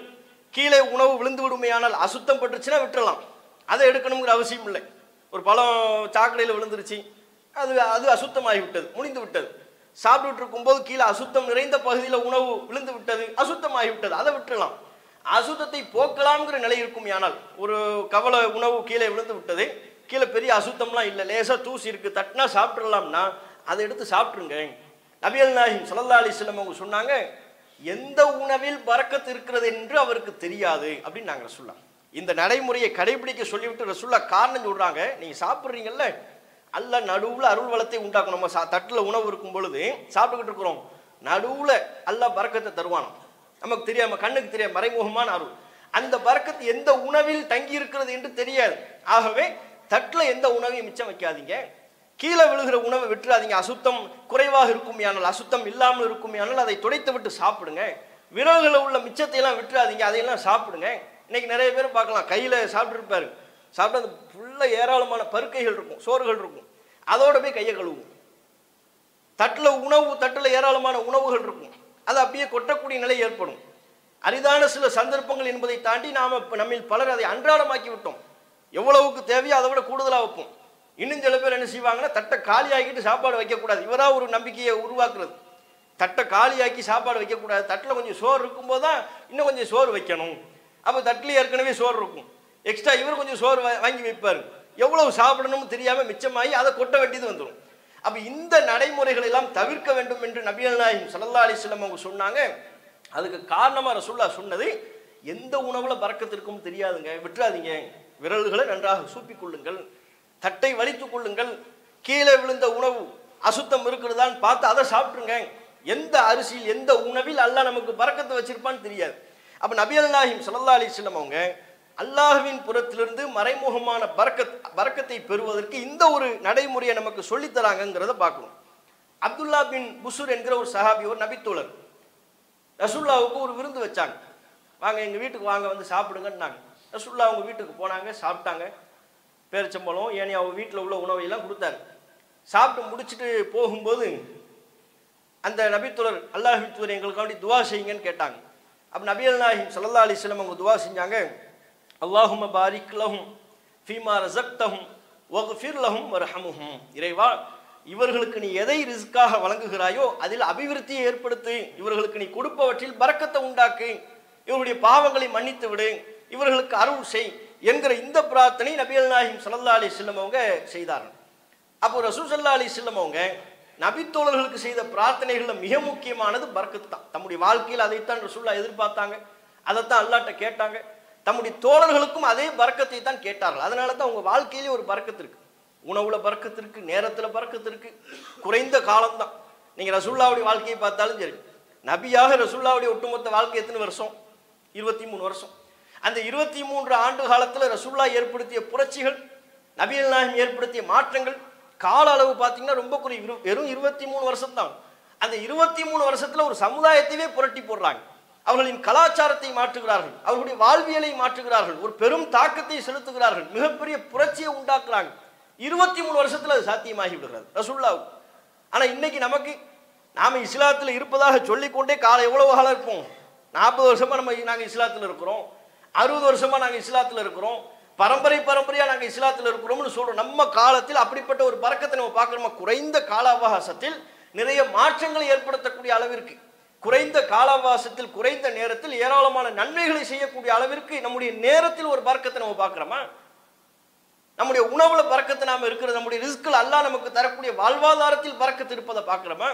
கீழே உணவு விழுந்து விடுமையானால் அசுத்தம் பட்டுச்சுன்னா விட்டுறலாம், அதை எடுக்கணுங்கிற அவசியம் இல்லை. ஒரு பழம் சாக்கடையில் விழுந்துருச்சு, அது அசுத்தமாகி விட்டது, முடிந்து விட்டது. சாப்பிட்டு இருக்கும்போது கீழே அசுத்தம் நிறைந்த பகுதியில் உணவு விழுந்து விட்டது, அசுத்தமாகி விட்டது, அதை விட்டுறலாம். அசுத்தத்தை போக்கலாம்ங்கிற நிலை இருக்கும். ஆனால் ஒரு கவலை உணவு கீழே விழுந்து விட்டது, கீழே பெரிய அசுத்தம்லாம் இல்லை, லேசாக தூசி இருக்கு, தட்டினா சாப்பிட்றலாம்னா அதை எடுத்து சாப்பிட்ருங்க. நபிகள் நாயகம் ஸல்லல்லாஹு அலைஹி வஸல்லம் அவங்க சொன்னாங்க, எந்த உணவில் பரக்கத்து இருக்கிறது என்று அவருக்கு தெரியாது அப்படின்னு நாங்கள் ரசூலுல்லாஹ் இந்த நடைமுறையை கடைபிடிக்க சொல்லிவிட்டு ரசூலுல்லாஹ் காரணம் சொல்றாங்க. நீங்க சாப்பிட்றீங்கல்ல, அல்லாஹ் நடுவில் அருள் வளத்தை உண்டாக்கும். நம்ம தட்டில் உணவு இருக்கும் பொழுது சாப்பிட்டுக்கிட்டு இருக்கிறோம், நடுவில் அல்லாஹ் பரக்கத்தை தருவானோ, நமக்கு தெரியாம, கண்ணுக்கு தெரியாம மறைமுகமான அருள். அந்த பரக்கத்து எந்த உணவில் தங்கி இருக்கிறது என்று தெரியாது. ஆகவே தட்டில் எந்த உணவையும் மிச்சம் வைக்காதீங்க, கீழே விழுகிற உணவை விட்டுறாதீங்க. அசுத்தம் குறைவாக இருக்கும் யானால், அசுத்தம் இல்லாமல் இருக்கும் யானால் அதை துடைத்து விட்டு சாப்பிடுங்க. விரல்களில் உள்ள மிச்சத்தை எல்லாம் விட்டுறாதீங்க, அதையெல்லாம் சாப்பிடுங்க. இன்னைக்கு நிறைய பேர் பார்க்கலாம், கையில் சாப்பிட்டுருப்பாரு, சாப்பிட்டு அது ஃபுல்லாக ஏராளமான பருக்கைகள் இருக்கும், சோறுகள் இருக்கும், அதோட போய் கையை கழுவும். தட்டில் ஏராளமான உணவுகள் இருக்கும், அது அப்படியே கொட்டக்கூடிய நிலை ஏற்படும். அரிதான சில சந்தர்ப்பங்கள் என்பதை தாண்டி நாம் நம்மில் பலர் அதை அன்றாடமாக்கி விட்டோம். எவ்வளவுக்கு தேவையோ அதை விட கூடுதலாக வைப்போம். இன்னும் சில பேர் என்ன செய்வாங்கன்னா, தட்டை காலி ஆக்கிட்டு சாப்பாடு வைக்கக்கூடாது. இவரா ஒரு நம்பிக்கையை உருவாக்குறது, தட்டை காலியாக்கி சாப்பாடு வைக்கக்கூடாது, தட்டில் கொஞ்சம் சோறு இருக்கும்போது தான் இன்னும் கொஞ்சம் சோறு வைக்கணும். அப்போ தட்டில் ஏற்கனவே சோறு இருக்கும், எக்ஸ்ட்ரா இவர் கொஞ்சம் சோறு வாங்கி வைப்பார், எவ்வளவு சாப்பிடணும்னு தெரியாமல் மிச்சமாகி அதை கொட்ட வேண்டியது வந்துடும். அப்போ இந்த நடைமுறைகள் எல்லாம் தவிர்க்க வேண்டும் என்று நபிகள் நாயகம் ஸல்லல்லாஹு அலைஹி வஸல்லம் அவங்க சொன்னாங்க. அதுக்கு காரணமாக ரசூலுல்லாஹ் சொன்னது, எந்த உணவுல பரக்கத்து இருக்கும்னு தெரியாதுங்க, விட்டுறாதீங்க, விரல்களை நன்றாக சூப்பிக் கொள்ளுங்கள், தட்டை வலித்துக் கொள்ளுங்கள், கீழே விழுந்த உணவு அசுத்தம் இருக்கிறதான்னு பார்த்து அதை சாப்பிட்டுருங்க. எந்த அரிசியில் எந்த உணவில் அல்லாஹ் நமக்கு பரக்கத்தை வச்சிருப்பான்னு தெரியாது. அப்ப நபிகள் நாயகம் ஸல்லல்லாஹு அலைஹி வஸல்லம் அவங்க அல்லாஹ்வின் புறத்திலிருந்து மறைமுகமான பரக்கத்தை பெறுவதற்கு இந்த ஒரு நடைமுறையை நமக்கு சொல்லித்தராங்கிறத பார்க்கணும். அப்துல்லா பின் புஸ்ர் என்கிற ஒரு சஹாபி, ஒரு நபித்தோழர், ரசூலுல்லாஹ்வுக்கு ஒரு விருந்து வச்சாங்க. வாங்க எங்கள் வீட்டுக்கு வாங்க, வந்து சாப்பிடுங்கன்னாங்க. ரசூலுல்லாஹ் அவங்க வீட்டுக்கு போனாங்க, சாப்பிட்டாங்க. பேரிச்சம்பழம் ஏனைய அவங்க வீட்டில் உள்ள உணவையெல்லாம் கொடுத்தாரு. சாப்பிட்டு முடிச்சுட்டு போகும்போது அந்த நபித்தோழர், அல்லாஹ்வின் தூதர் எங்களுக்காண்டி துவா செய்யுங்கன்னு கேட்டாங்க. அப்போ நபிகள் நாயகம் ஸல்லல்லாஹு அலைஹி வஸல்லம் அவங்க துவா செஞ்சாங்க, அல்லாஹும்ம பாரிக் லஹும் ஃபீமா ரஸக்தஹும் வக்ஃபிர் லஹும் வர்ஹம்ஹும். இறைவா, இவர்களுக்கு நீ எதை ரிஸ்காக வழங்குகிறாயோ அதில் அபிவிருத்தியை ஏற்படுத்து, இவர்களுக்கு நீ கொடுப்பவற்றில் பரக்கத்தை உண்டாக்கு, இவருடைய பாவங்களை மன்னித்து விடு, இவர்களுக்கு அருள் செய் என்கிற இந்த பிரார்த்தனை நபிகள் நாயகம் ஸல்லல்லாஹு அலைஹி வஸல்லம் அவங்க செய்தார்கள். அப்போ ரசூல் ஸல்லல்லாஹு அலைஹி வஸல்லம் அவங்க நபித்தோழர்களுக்கு செய்த பிரார்த்தனைகளில் மிக முக்கியமானது பரக்கத்து தான். தம்முடைய வாழ்க்கையில் அதைத்தான் ரசூலுல்லாஹ் எதிர்பார்த்தாங்க, அதைத்தான் அல்லாஹ்ட்ட கேட்டாங்க. தம்முடைய தோழர்களுக்கும் அதே பரக்கத்தை தான் கேட்டார்கள். அதனால தான் அவங்க வாழ்க்கையிலே ஒரு பரக்கத்து இருக்கு, உணவுல பரக்கத்து இருக்கு, நேரத்தில் பரக்கத்து இருக்கு. குறைந்த காலம்தான். நீங்க ரசூலுல்லாஹ்வுடைய வாழ்க்கையை பார்த்தாலும் சரி, நபியாக ரசூலுல்லாஹ்வுடைய ஒட்டுமொத்த வாழ்க்கை எத்தனை வருஷம்? 23 வருஷம். அந்த 23 ஆண்டு காலத்தில் ரசூலுல்லாஹ் ஏற்படுத்திய புரட்சிகள், நபிகள் நாயகம் ஏற்படுத்திய மாற்றங்கள், கால அளவு பார்த்தீங்கன்னா ரொம்ப வெறும் 23 வருஷம் தான். அந்த 23 வருஷத்துல ஒரு சமுதாயத்தையே புரட்டி போடுறாங்க. அவர்களின் கலாச்சாரத்தை மாற்றுகிறார்கள், அவர்களுடைய வாழ்வியலை மாற்றுகிறார்கள், ஒரு பெரும் தாக்கத்தை செலுத்துகிறார்கள், மிகப்பெரிய புரட்சியை உண்டாக்குறாங்க. 23 வருஷத்துல அது சாத்தியமாகி விடுகிறது ரசூலுல்லாஹ். ஆனா இன்னைக்கு நமக்கு, நாம இஸ்லாத்துல இருப்பதாக சொல்லிக்கொண்டே எவ்வளவு காலம் இருப்போம்? 40 வருஷமா நாங்க இஸ்லாத்துல இருக்கிறோம், 60 வருஷமா நாங்க இஸ்லாத்துல இருக்கிறோம், பரம்பரையா நாங்க இஸ்லாத்துல இருக்கிறோம்னு சொல்றோம். நம்ம காலத்தில் அப்படிப்பட்ட ஒரு பரக்கத்தை நம்ம பார்க்கிறோமா? குறைந்த கால அவகாசத்தில் நிறைய மாற்றங்களை ஏற்படுத்தக்கூடிய அளவிற்கு, குறைந்த கால அவகாசத்தில் குறைந்த நேரத்தில் ஏராளமான நன்மைகளை செய்யக்கூடிய அளவிற்கு நம்முடைய நேரத்தில் ஒரு பரக்கத்தை நம்ம பார்க்கிறோமா? நம்முடைய உணவுல பரக்கத்தை நாம இருக்கிறது, நம்முடைய ரிஸ்கில் அல்லாஹ் நமக்கு தரக்கூடிய வாழ்வாதாரத்தில் பரக்கத்து இருப்பதை பார்க்கிறோமா?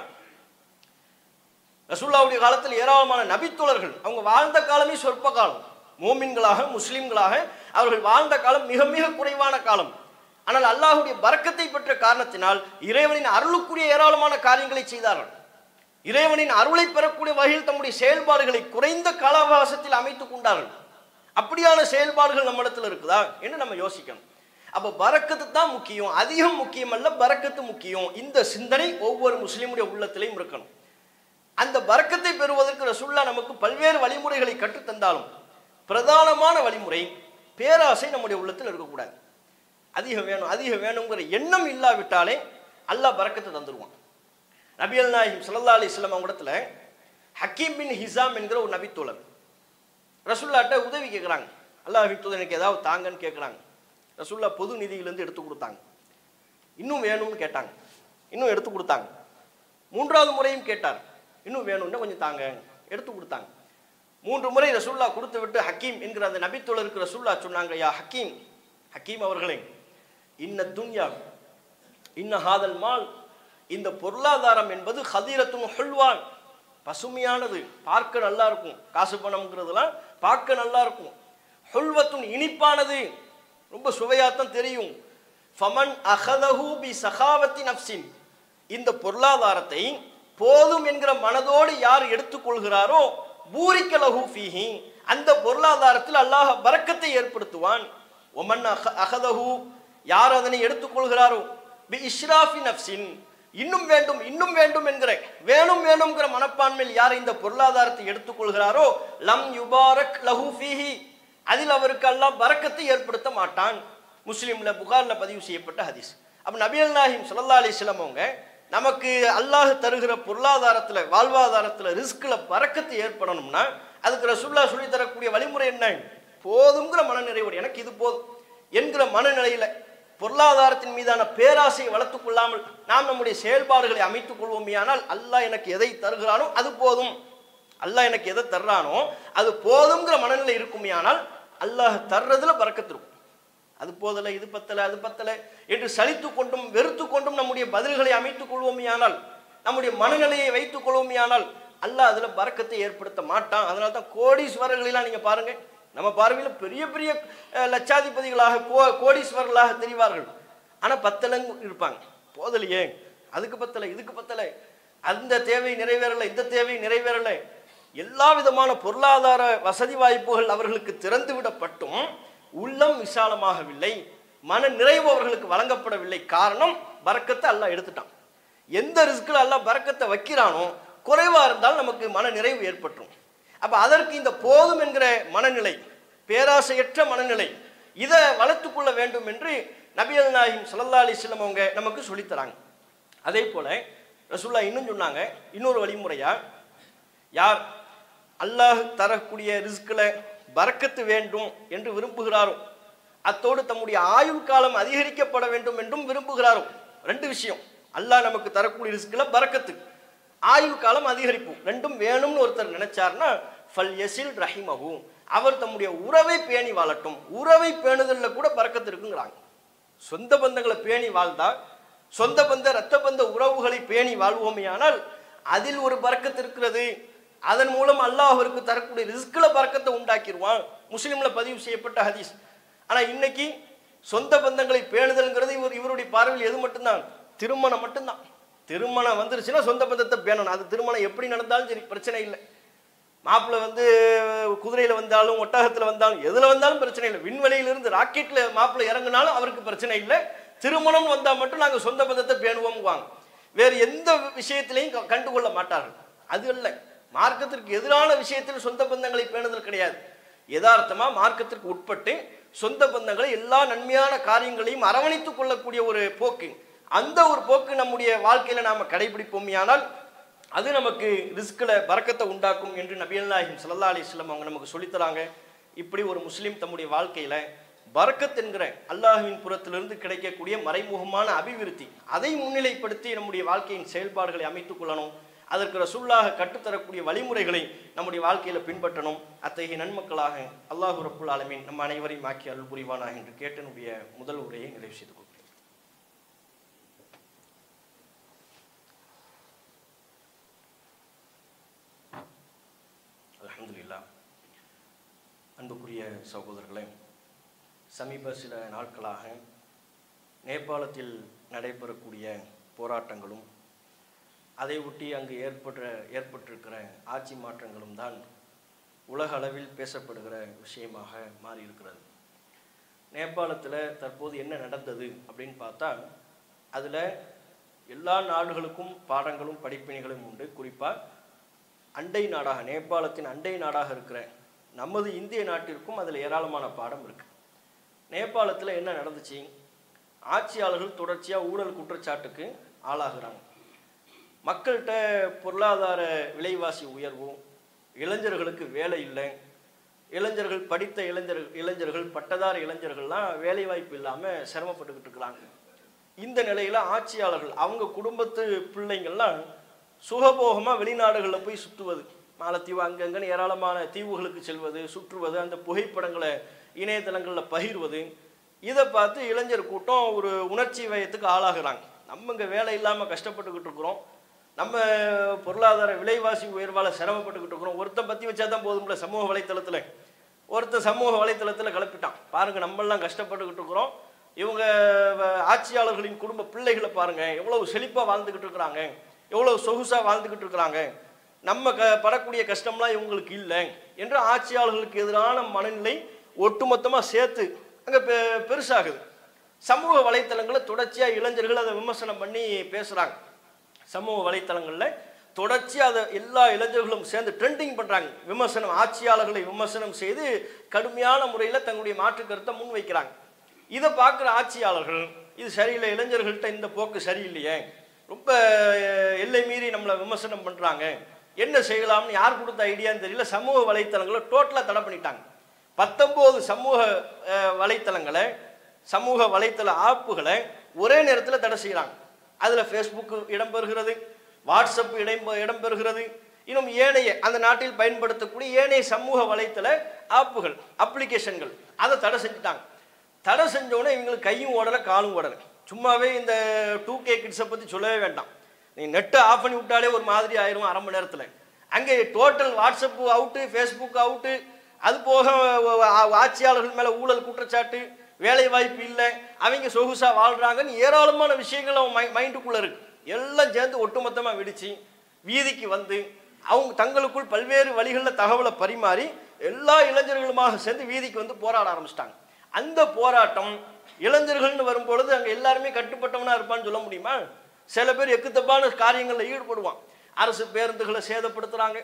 ரசூலுல்லாஹ்வுடைய காலத்தில் ஏராளமான நபித்தோழர்கள், அவங்க வாழ்ந்த காலமே சொற்ப காலம், மோமின்களாக முஸ்லிம்களாக அவர்கள் வாழ்ந்த காலம் மிக மிக குறைவான காலம். ஆனால் அல்லாஹ்வுடைய பரக்கத்தை பெற்ற காரணத்தினால் இறைவனின் அருளுக்குரிய ஏராளமான காரியங்களை செய்தார்கள். இறைவனின் அருளை பெறக்கூடிய வகையில் தம்முடைய செயல்பாடுகளை குறைந்த கால அவகாசத்தில் அமைத்துக் கொண்டார்கள். அப்படியான செயல்பாடுகள் நம்மிடத்தில் இருக்குதா என்று நம்ம யோசிக்கணும். அப்போ பரக்கத்து தான் முக்கியம், அதிகம் முக்கியம் அல்ல, பரக்கத்து முக்கியம். இந்த சிந்தனை ஒவ்வொரு முஸ்லிமுடைய உள்ளத்திலையும் இருக்கணும். அந்த பரக்கத்தை பெறுவதற்கு ரசூலுல்லாஹ் நமக்கு பல்வேறு வழிமுறைகளை கற்றுத்தந்தாலும் பிரதானமான வழிமுறை பேராசை நம்முடைய உள்ளத்தில் இருக்கக்கூடாது. அதிகம் வேணும் அதிகம் வேணுங்கிற எண்ணம் இல்லாவிட்டாலே அல்லாஹ் பரக்கத்தை தந்துடுவான். நபிகள் நாயகம் ஸல்லல்லாஹு அலைஹி வஸல்லம் அவங்க இடத்துல ஹக்கீம் பின் ஹிசாம் என்கிற ஒரு நபித்தோழர் ரசூலுல்லாஹ்ட்ட உதவி கேட்குறாங்க. அல்லாஹ்வின் தூதர் எனக்கு ஏதாவது தாங்கன்னு கேட்குறாங்க. ரசூலுல்லாஹ் பொது நிதியிலேருந்து எடுத்து கொடுத்தாங்க. இன்னும் வேணும்னு கேட்டாங்க, இன்னும் எடுத்து கொடுத்தாங்க. மூன்றாவது முறையும் கேட்டார், இன்னும் வேணும்னா கொஞ்சம் தாங்க, எடுத்து கொடுத்தாங்க. 3 முறை ரசூலுல்லாஹ் கொடுத்து விட்டு ஹக்கீம் என்கிற அந்த நபித்தோழருக்கு ரசூலுல்லாஹ் சொன்னாங்க, யா ஹக்கீம், ஹக்கீம் அவர்களே, இன்ன துன்யா இன்ன ஹாதல் மால், இந்த பொருளாதாரம் என்பது ஹதீரத்துன் ஹுல்வான், பசுமையானது, பார்க்க நல்லா இருக்கும். காசு பணம்ங்கிறதுலாம் பார்க்க நல்லா இருக்கும். ஹுல்வத்துன் இனிப்பானது, ரொம்ப சுவையாத்தான் தெரியும். ஃபமன் அஹதஹு பி சகாவத்தி நஃப்ஸின், இந்த பொருளாதாரத்தை போதும் என்கிற மனதோடு யார் எடுத்துக்கொள்கிறாரோ பூரிக்க லஹு ஃபீஹி, அந்த பொருளாதாரத்தில் அல்லாஹ் பரக்கத்தை ஏற்படுத்துவான். ஒமன் அஹதஹு, யார் அதனை எடுத்துக்கொள்கிறாரோ பி இஸ்ராஃபி நஃப்ஸின், இன்னும் வேண்டும் இன்னும் வேண்டும் என்கிற வேணும் வேணும்ங்கிற மனப்பான்மையில் யார் இந்த பொருளாதாரத்தை எடுத்துக்கொள்கிறாரோ லம் யுபாரக் லஹு ஃபீஹி, அதில் அவருக்கு அல்லாஹ் பரக்கத்தை ஏற்படுத்த மாட்டான். முஸ்லிம்ல புகார்ல பதிவு செய்யப்பட்ட ஹதீஸ். அப்ப நபிகள் நாயகம் ஸல்லல்லாஹு அலைஹி வஸல்லம் அவங்க நமக்கு அல்லாஹ் தருகிற பொருளாதாரத்துல, வாழ்வாதாரத்துல, ரிஸ்க்ல பரக்கத்து ஏற்படணும்னா அதுக்கு ரசூலுல்லாஹ் சொல்லி தரக்கூடிய வழிமுறை என்ன? போதுங்கிற மனநிறைவோடு, எனக்கு இது போதும் என்கிற மனநிலையில பொருளாதாரத்தின் மீதான பேராசையை வளர்த்துக் கொள்ளாமல் நாம் நம்முடைய செயல்பாடுகளை அமைத்துக் கொள்வோமையானால் அல்லாஹ் எனக்கு எதை தருகிறானோ அது போதும், அல்லாஹ் எனக்கு எதை தர்றானோ அது போதுங்கிற மனநிலை இருக்குமையானால் அல்லாஹ் தர்றதுல பரக்கத்து இருக்கும். அது போதலை, இது பத்தலை, அது பத்தலை என்று சலித்து கொண்டும் வெறுத்து கொண்டும் நம்முடைய பதில்களை அமைத்துக் கொள்வோமையானால், நம்முடைய மனநிலையை வைத்துக் கொள்வோமையானால் அல்லாஹ் அதுல பரக்கத்தை ஏற்படுத்த மாட்டான். அதனால தான் கோடீஸ்வரர்களெல்லாம் நீங்க பாருங்க, நம்ம பார்வையில் பெரிய பெரிய லட்சாதிபதிகளாக கோடீஸ்வரர்களாக தெரிவார்கள். ஆனா பத்தலைன்னு இருப்பாங்க. போதலையே, அதுக்கு பத்தலை, இதுக்கு பத்தலை, அந்த தேவை நிறைவேறலை, இந்த தேவை நிறைவேறலை, எல்லா விதமான பொருளாதார வசதி வாய்ப்புகள் அவர்களுக்கு திறந்து விடப்பட்டும் உள்ளம் விசாலமாகவில்லை, மன நிறைவு அவர்களுக்கு வழங்கப்படவில்லை. காரணம், பரக்கத்தை அல்லாஹ் எடுத்துட்டான். எந்த ரிஸ்கில் அல்லாஹ் பரக்கத்தை வைக்கிறானோ குறைவா இருந்தால் நமக்கு மன நிறைவு ஏற்பட்டுரும். அப்ப அதற்கு இந்த போதும் என்கிற மனநிலை, பேராசையற்ற மனநிலை, இதை வளர்த்துக் கொள்ள வேண்டும் என்று நபிகள் நாயகம் ஸல்லல்லாஹு அலைஹி வஸல்லம் அவங்க நமக்கு சொல்லித்தராங்க. அதே போல ரசூலுல்லாஹ் இன்னும் சொன்னாங்க, இன்னொரு வழிமுறையா, யார் அல்லாஹ் தரக்கூடிய ரிஸ்கில் பரக்கத்து வேண்டும் என்று விரும்புகிறாரோ, அத்தோடு தம்முடைய ஆயுள் காலம் அதிகரிக்கப்பட வேண்டும் என்றும் விரும்புகிறாரோ, 2 விஷயம், அல்லாஹ் நமக்கு தரக்கூடிய ரிஸ்கில் பரக்கத்து, ஆயுள் காலம் அதிகரிப்பு, ரெண்டும் வேணும்னு ஒருத்தர் நினைச்சார்னா ஃபல் யஸில் ரஹிமஹு, அவர் தம்முடைய உறவை பேணி வாழட்டும். உறவை பேணுதல்ல கூட பரக்கத்து இருக்குங்கிறாங்க. சொந்த பந்தங்களை பேணி வாழ்ந்தா, சொந்த பந்த இரத்த பந்த உறவுகளை பேணி வாழ்வோமையானால் அதில் ஒரு பரக்கத்து இருக்கிறது. அதன் மூலம் அல்லாஹ் அவருக்கு தரக்கூடிய ரிஸ்க்ல பரக்கத்தை உண்டாக்கிடுவான். முஸ்லிம்ல பதிவு செய்யப்பட்ட ஹதீஸ். ஆனா இன்னைக்கு சொந்த பந்தங்களை பேணுதல்ங்கிறது இவருடைய பார்வையில் எது மட்டும்தான்? திருமணம் மட்டும்தான். திருமணம் வந்துருச்சுன்னா சொந்த பந்தத்தை பேணணும். அது திருமணம் எப்படி நடந்தாலும் சரி, பிரச்சனை இல்லை. மாப்பிள்ளை வந்து குதிரையில வந்தாலும் ஒட்டகத்துல வந்தாலும் எதுல வந்தாலும் பிரச்சனை இல்லை. விண்வெளியிலிருந்து ராக்கெட்ல மாப்பிள்ளை இறங்கினாலும் அவருக்கு பிரச்சனை இல்லை. திருமணம் வந்தா மட்டும் நாங்க சொந்த பந்தத்தை பேணுவோம் வாங்க. வேறு எந்த விஷயத்திலையும் கண்டுகொள்ள மாட்டார்கள். அது இல்லை, மார்க்கத்திற்கு எதிரான விஷயத்தில் சொந்த பந்தங்களை பேணுதல் கிடையாது. யதார்த்தமா மார்க்கத்திற்கு உட்பட்டு சொந்த பந்தங்களை எல்லா நன்மையான காரியங்களையும் அரவணைத்துக் கொள்ளக்கூடிய ஒரு போக்கு, அந்த ஒரு போக்கு நம்முடைய வாழ்க்கையில நாம கடைபிடிப்போமையானால் அது நமக்கு ரிஸ்க்ல பரக்கத்தை உண்டாக்கும் என்று நபிகள் நாயகம் ஸல்லல்லாஹு அலைஹி வஸல்லம் அவங்க நமக்கு சொல்லித்தராங்க. இப்படி ஒரு முஸ்லிம் தம்முடைய வாழ்க்கையில பரக்கத் என்கிற அல்லாஹ்வின் புறத்திலிருந்து கிடைக்கக்கூடிய மறைமுகமான அபிவிருத்தி, அதை முன்னிலைப்படுத்தி நம்முடைய வாழ்க்கையின் செயல்பாடுகளை அமைத்துக் கொள்ளணும். அதற்கு ரசூலுல்லாஹ் கற்றுத்தரக்கூடிய வழிமுறைகளை நம்முடைய வாழ்க்கையில பின்பற்றணும். அத்தகைய நன்மக்களாக அல்லாஹ் ரப்புல் ஆலமீன் நம் அனைவரையும் ஆக்கி அருள் புரிவானாக என்று கேட்டனுடைய முதல் உரையை நிறைவு செய்து கொள்கிறேன். அல்ஹம்துலில்லாஹ். அன்புக்குரிய சகோதரர்களே, சமீப சில நாட்களாக நேபாளத்தில் நடைபெறக்கூடிய போராட்டங்களும் அதை ஒட்டி அங்கு ஏற்பட்டிருக்கிற ஆட்சி மாற்றங்களும் தான் உலக அளவில் பேசப்படுகிற விஷயமாக மாறியிருக்கிறது. நேபாளத்தில் தற்போது என்ன நடந்தது அப்படின்னு பார்த்தா, அதில் எல்லா நாடுகளுக்கும் பாடங்களும் படிப்பினைகளும் உண்டு. குறிப்பாக அண்டை நாடாக, நேபாளத்தின் அண்டை நாடாக இருக்கிற நமது இந்திய நாட்டிற்கும் அதில் ஏராளமான பாடம் இருக்குது. நேபாளத்தில் என்ன நடந்துச்சு, ஆட்சியாளர்கள் தொடர்ச்சியாக ஊழல் குற்றச்சாட்டுக்கு ஆளாகிறாங்க. மக்கள்கிட்ட பொருளாதார விலைவாசி உயர்வும், இளைஞர்களுக்கு வேலை இல்லை, இளைஞர்கள் படித்த இளைஞர்கள் பட்டதார இளைஞர்கள்லாம் வேலை வாய்ப்பு இல்லாமல் சிரமப்பட்டுக்கிட்டு இருக்கிறாங்க. இந்த நிலையில் ஆட்சியாளர்கள் அவங்க குடும்பத்து பிள்ளைங்கள்லாம் சுகபோகமாக வெளிநாடுகளில் போய் சுற்றுவது, மாலத்தீவு அங்கங்கன்னு ஏராளமான தீவுகளுக்கு செல்வது, சுற்றுவது, அந்த புகைப்படங்களை இணையதளங்களில் பகிர்வது, இதை பார்த்து இளைஞர் கூட்டம் ஒரு உணர்ச்சி வயத்துக்கு ஆளாகிறாங்க. நம்ம இங்கே வேலை இல்லாமல் கஷ்டப்பட்டுக்கிட்டு இருக்கிறோம், நம்ம பொருளாதார விலைவாசி உயர்வால் சிரமப்பட்டுக்கிட்டு இருக்கிறோம், ஒருத்தன் பற்றி வச்சா தான் போதும்ல சமூக வலைத்தளத்தில், ஒருத்தர் சமூக வலைத்தளத்தில் கிளப்பிட்டான், பாருங்கள் நம்மளாம் கஷ்டப்பட்டுக்கிட்டு இருக்கிறோம், இவங்க ஆட்சியாளர்களின் குடும்ப பிள்ளைகளை பாருங்கள் எவ்வளவு செழிப்பாக வாழ்ந்துக்கிட்டு இருக்கிறாங்க, எவ்வளவு சொகுசாக வாழ்ந்துக்கிட்டு இருக்கிறாங்க, நம்ம படக்கூடிய கஷ்டம்லாம் இவங்களுக்கு இல்லை என்று ஆட்சியாளர்களுக்கு எதிரான மனநிலை ஒட்டுமொத்தமாக சேர்த்து அங்கே பெருசாகுது. சமூக வலைத்தளங்களில் தொடர்ச்சியாக இளைஞர்கள் அதை விமர்சனம் பண்ணி பேசுகிறாங்க. சமூக வலைத்தளங்களில் தொடர்ச்சியாக அதை எல்லா இளைஞர்களும் சேர்ந்து ட்ரெண்டிங் பண்ணுறாங்க. விமர்சனம், ஆட்சியாளர்களை விமர்சனம் செய்து கடுமையான முறையில் தங்களுடைய மாற்று கருத்தை முன்வைக்கிறாங்க. இதை பார்க்குற ஆட்சியாளர்கள் இது சரியில்லை, இளைஞர்கள்ட்ட இந்த போக்கு சரியில்லையே, ரொம்ப எல்லை மீறி நம்மளை விமர்சனம் பண்ணுறாங்க, என்ன செய்யலாம்னு யார் கொடுத்த ஐடியான்னு தெரியல, சமூக வலைத்தளங்களை டோட்டலாக தடை பண்ணிட்டாங்க. 19 சமூக வலைத்தளங்களை, சமூக வலைத்தள ஆப்புகளை ஒரே நேரத்தில் தடை செய்கிறாங்க. அதில் ஃபேஸ்புக்கு இடம்பெறுகிறது, வாட்ஸ்அப் இடம்பெறுகிறது, இன்னும் ஏனைய அந்த நாட்டில் பயன்படுத்தக்கூடிய ஏனைய சமூக வலைத்தள ஆப்புகள், அப்ளிகேஷன்கள், அதை தடை செஞ்சுட்டாங்க. தடை செஞ்சோன்னே இவங்களுக்கு கையும் ஓடலை காலும் ஓடலை. சும்மாவே இந்த 2K கிட்ஸை பற்றி சொல்லவே வேண்டாம், நீ நெட்டை ஆஃப் பண்ணி விட்டாலே ஒரு மாதிரி ஆயிரும் அரை மணி நேரத்தில். அங்கே total WhatsApp out, Facebook out, அது போக ஆட்சியாளர்கள் மேலே ஊழல் குற்றச்சாட்டு, வேலை வாய்ப்பு இல்லை, அவங்க சொகுசாக வாழ்கிறாங்கன்னு ஏராளமான விஷயங்கள் அவன் மைண்டுக்குள்ளே இருக்குது. எல்லாம் சேர்ந்து ஒட்டுமொத்தமாக வெடித்து வீதிக்கு வந்து அவங்க தங்களுக்குள் பல்வேறு வழிகளில் தகவலை பரிமாறி எல்லா இளைஞர்களுமாக சேர்ந்து வீதிக்கு வந்து போராட ஆரம்பிச்சிட்டாங்க. அந்த போராட்டம் இளைஞர்கள்னு வரும்பொழுது அங்கே எல்லாருமே கட்டுப்பட்டவனாக இருப்பான்னு சொல்ல முடியுமா? சில பேர் எக்குத்தப்பான காரியங்களில் ஈடுபடுவான். அரசு பேருந்துகளை சேதப்படுத்துகிறாங்க,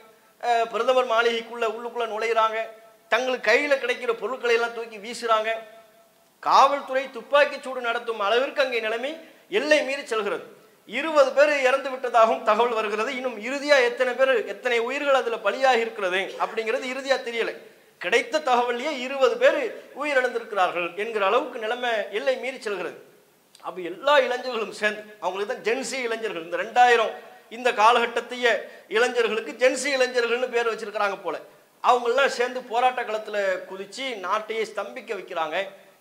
பிரதமர் மாளிகைக்குள்ளே உள்ளுக்குள்ளே நுழையிறாங்க, தங்களுக்கு கையில் கிடைக்கிற பொருட்களை எல்லாம் தூக்கி வீசுகிறாங்க, காவல்துறை துப்பாக்கி சூடு நடத்தும் அளவிற்கு அங்கே நிலைமை எல்லை மீறி செல்கிறது. 20 பேர் இறந்து விட்டதாகவும் தகவல் வருகிறது. இன்னும் இறுதியாக எத்தனை உயிர்கள் அதில் பலியாகி இருக்கிறது அப்படிங்கிறது இறுதியாக தெரியலை. கிடைத்த தகவலையே 20 பேர் உயிரிழந்திருக்கிறார்கள் என்கிற அளவுக்கு நிலைமை எல்லை மீறி செல்கிறது. அப்போ எல்லா இளைஞர்களும் சேர்ந்து, அவங்களுக்கு தான் ஜென்சி இளைஞர்கள், இந்த 2000 இந்த காலகட்டத்தைய இளைஞர்களுக்கு ஜென்சி இளைஞர்கள்னு பேர் வச்சிருக்கிறாங்க போல, அவங்கெல்லாம் சேர்ந்து போராட்ட களத்தில் குதித்து நாட்டையே ஸ்தம்பிக்க வைக்கிறாங்க.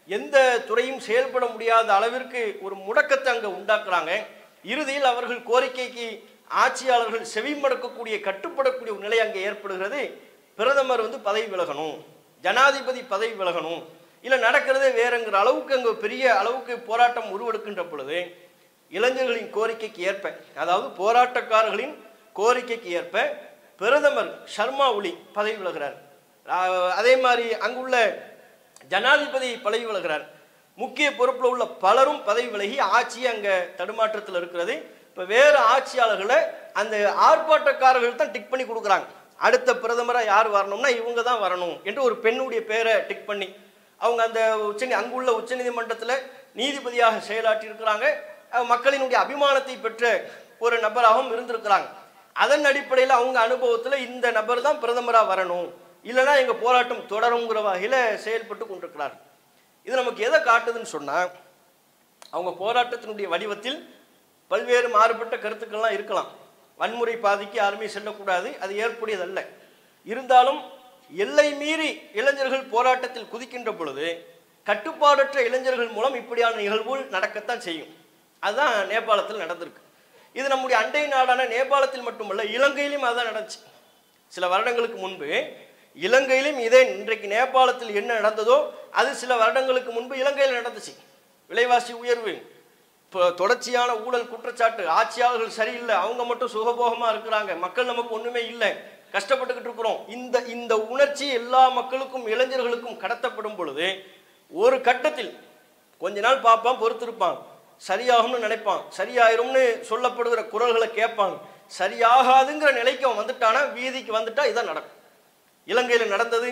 எந்த துறையும் செயல்பட முடியாத அளவிற்கு ஒரு முடக்கத்தை அங்கே உண்டாக்குறாங்க. இறுதியில் அவர்கள் கோரிக்கைக்கு ஆட்சியாளர்கள் செவிமடுக்கக்கூடிய கட்டுப்படக்கூடிய ஒரு நிலை அங்கே ஏற்படுகிறது. பிரதமர் பதவி விலகணும், ஜனாதிபதி பதவி விலகணும், இல்லை நடக்கிறதே வேறுங்கிற அளவுக்கு அங்கே பெரிய அளவுக்கு போராட்டம் உருவெடுக்கின்ற பொழுது இளைஞர்களின் கோரிக்கைக்கு ஏற்ப, அதாவது போராட்டக்காரர்களின் கோரிக்கைக்கு ஏற்ப பிரதமர் ஷர்மா ஒலி பதவி விலகிறார். அதே மாதிரி அங்குள்ள ஜனாதிபதி பதவி விலகிறார். முக்கிய பொறுப்பில் உள்ள பலரும் பதவி விலகி ஆட்சி அங்கே தடுமாற்றத்தில் இருக்கிறது. இப்போ வேறு ஆட்சியாளர்களை அந்த ஆர்ப்பாட்டக்காரர்கள் தான் டிக் பண்ணி கொடுக்குறாங்க. அடுத்த பிரதமராக யார் வரணும்னா இவங்க தான் வரணும் என்று ஒரு பெண்ணுடைய பேரை டிக் பண்ணி அவங்க அந்த அங்குள்ள உச்சநீதிமன்றத்தில் நீதிபதியாக செயலாற்றி இருக்கிறாங்க. மக்களினுடைய அபிமானத்தை பெற்ற ஒரு நபராகவும் இருந்திருக்கிறாங்க. அதன் அடிப்படையில் அவங்க அனுபவத்தில் இந்த நபர் தான் பிரதமராக வரணும், இல்லைனா எங்கள் போராட்டம் தொடருங்கிற வகையில் செயல்பட்டு கொண்டிருக்கிறார்கள். இது நமக்கு எதை காட்டுதுன்னு சொன்னால், அவங்க போராட்டத்தினுடைய வடிவத்தில் பல்வேறு மாறுபட்ட கருத்துக்கள்லாம் இருக்கலாம். வன்முறை பாதைக்கு யாருமே செல்லக்கூடாது, அது ஏற்புடையதல்ல. இருந்தாலும் எல்லை மீறி இளைஞர்கள் போராட்டத்தில் குதிக்கின்ற பொழுது கட்டுப்பாடற்ற இளைஞர்கள் மூலம் இப்படியான நிகழ்வுகள் நடக்கத்தான் செய்யும். அதுதான் நேபாளத்தில் நடந்திருக்கு. இது நம்முடைய அண்டை நாடான நேபாளத்தில் மட்டுமல்ல, இலங்கையிலும் அதுதான் நடந்துச்சு. சில வருடங்களுக்கு முன்பு இலங்கையிலும் இதே இன்றைக்கு நேபாளத்தில் என்ன நடந்ததோ அது சில வருடங்களுக்கு முன்பு இலங்கையில் நடந்துச்சு. விலைவாசி உயர்வு, தொடர்ச்சியான ஊழல் குற்றச்சாட்டு, ஆட்சியாளர்கள் சரியில்லை, அவங்க மட்டும் சுகபோகமாக இருக்கிறாங்க, மக்கள் நமக்கு ஒன்றுமே இல்லை, கஷ்டப்பட்டுக்கிட்டு இருக்கிறோம். இந்த உணர்ச்சி எல்லா மக்களுக்கும் இளைஞர்களுக்கும் கடத்தப்படும் பொழுது ஒரு கட்டத்தில் கொஞ்ச நாள் பார்ப்பான், பொறுத்திருப்பான், சரியாகும்னு நினைப்பான், சரியாயிரும்னு சொல்லப்படுகிற குரல்களை கேட்பான், சரியாகாதுங்கிற நிலைக்கு அவன் வந்துட்டானா, வீதிக்கு வந்துட்டா இதான் நடக்கும். இலங்கையில் நடந்தது.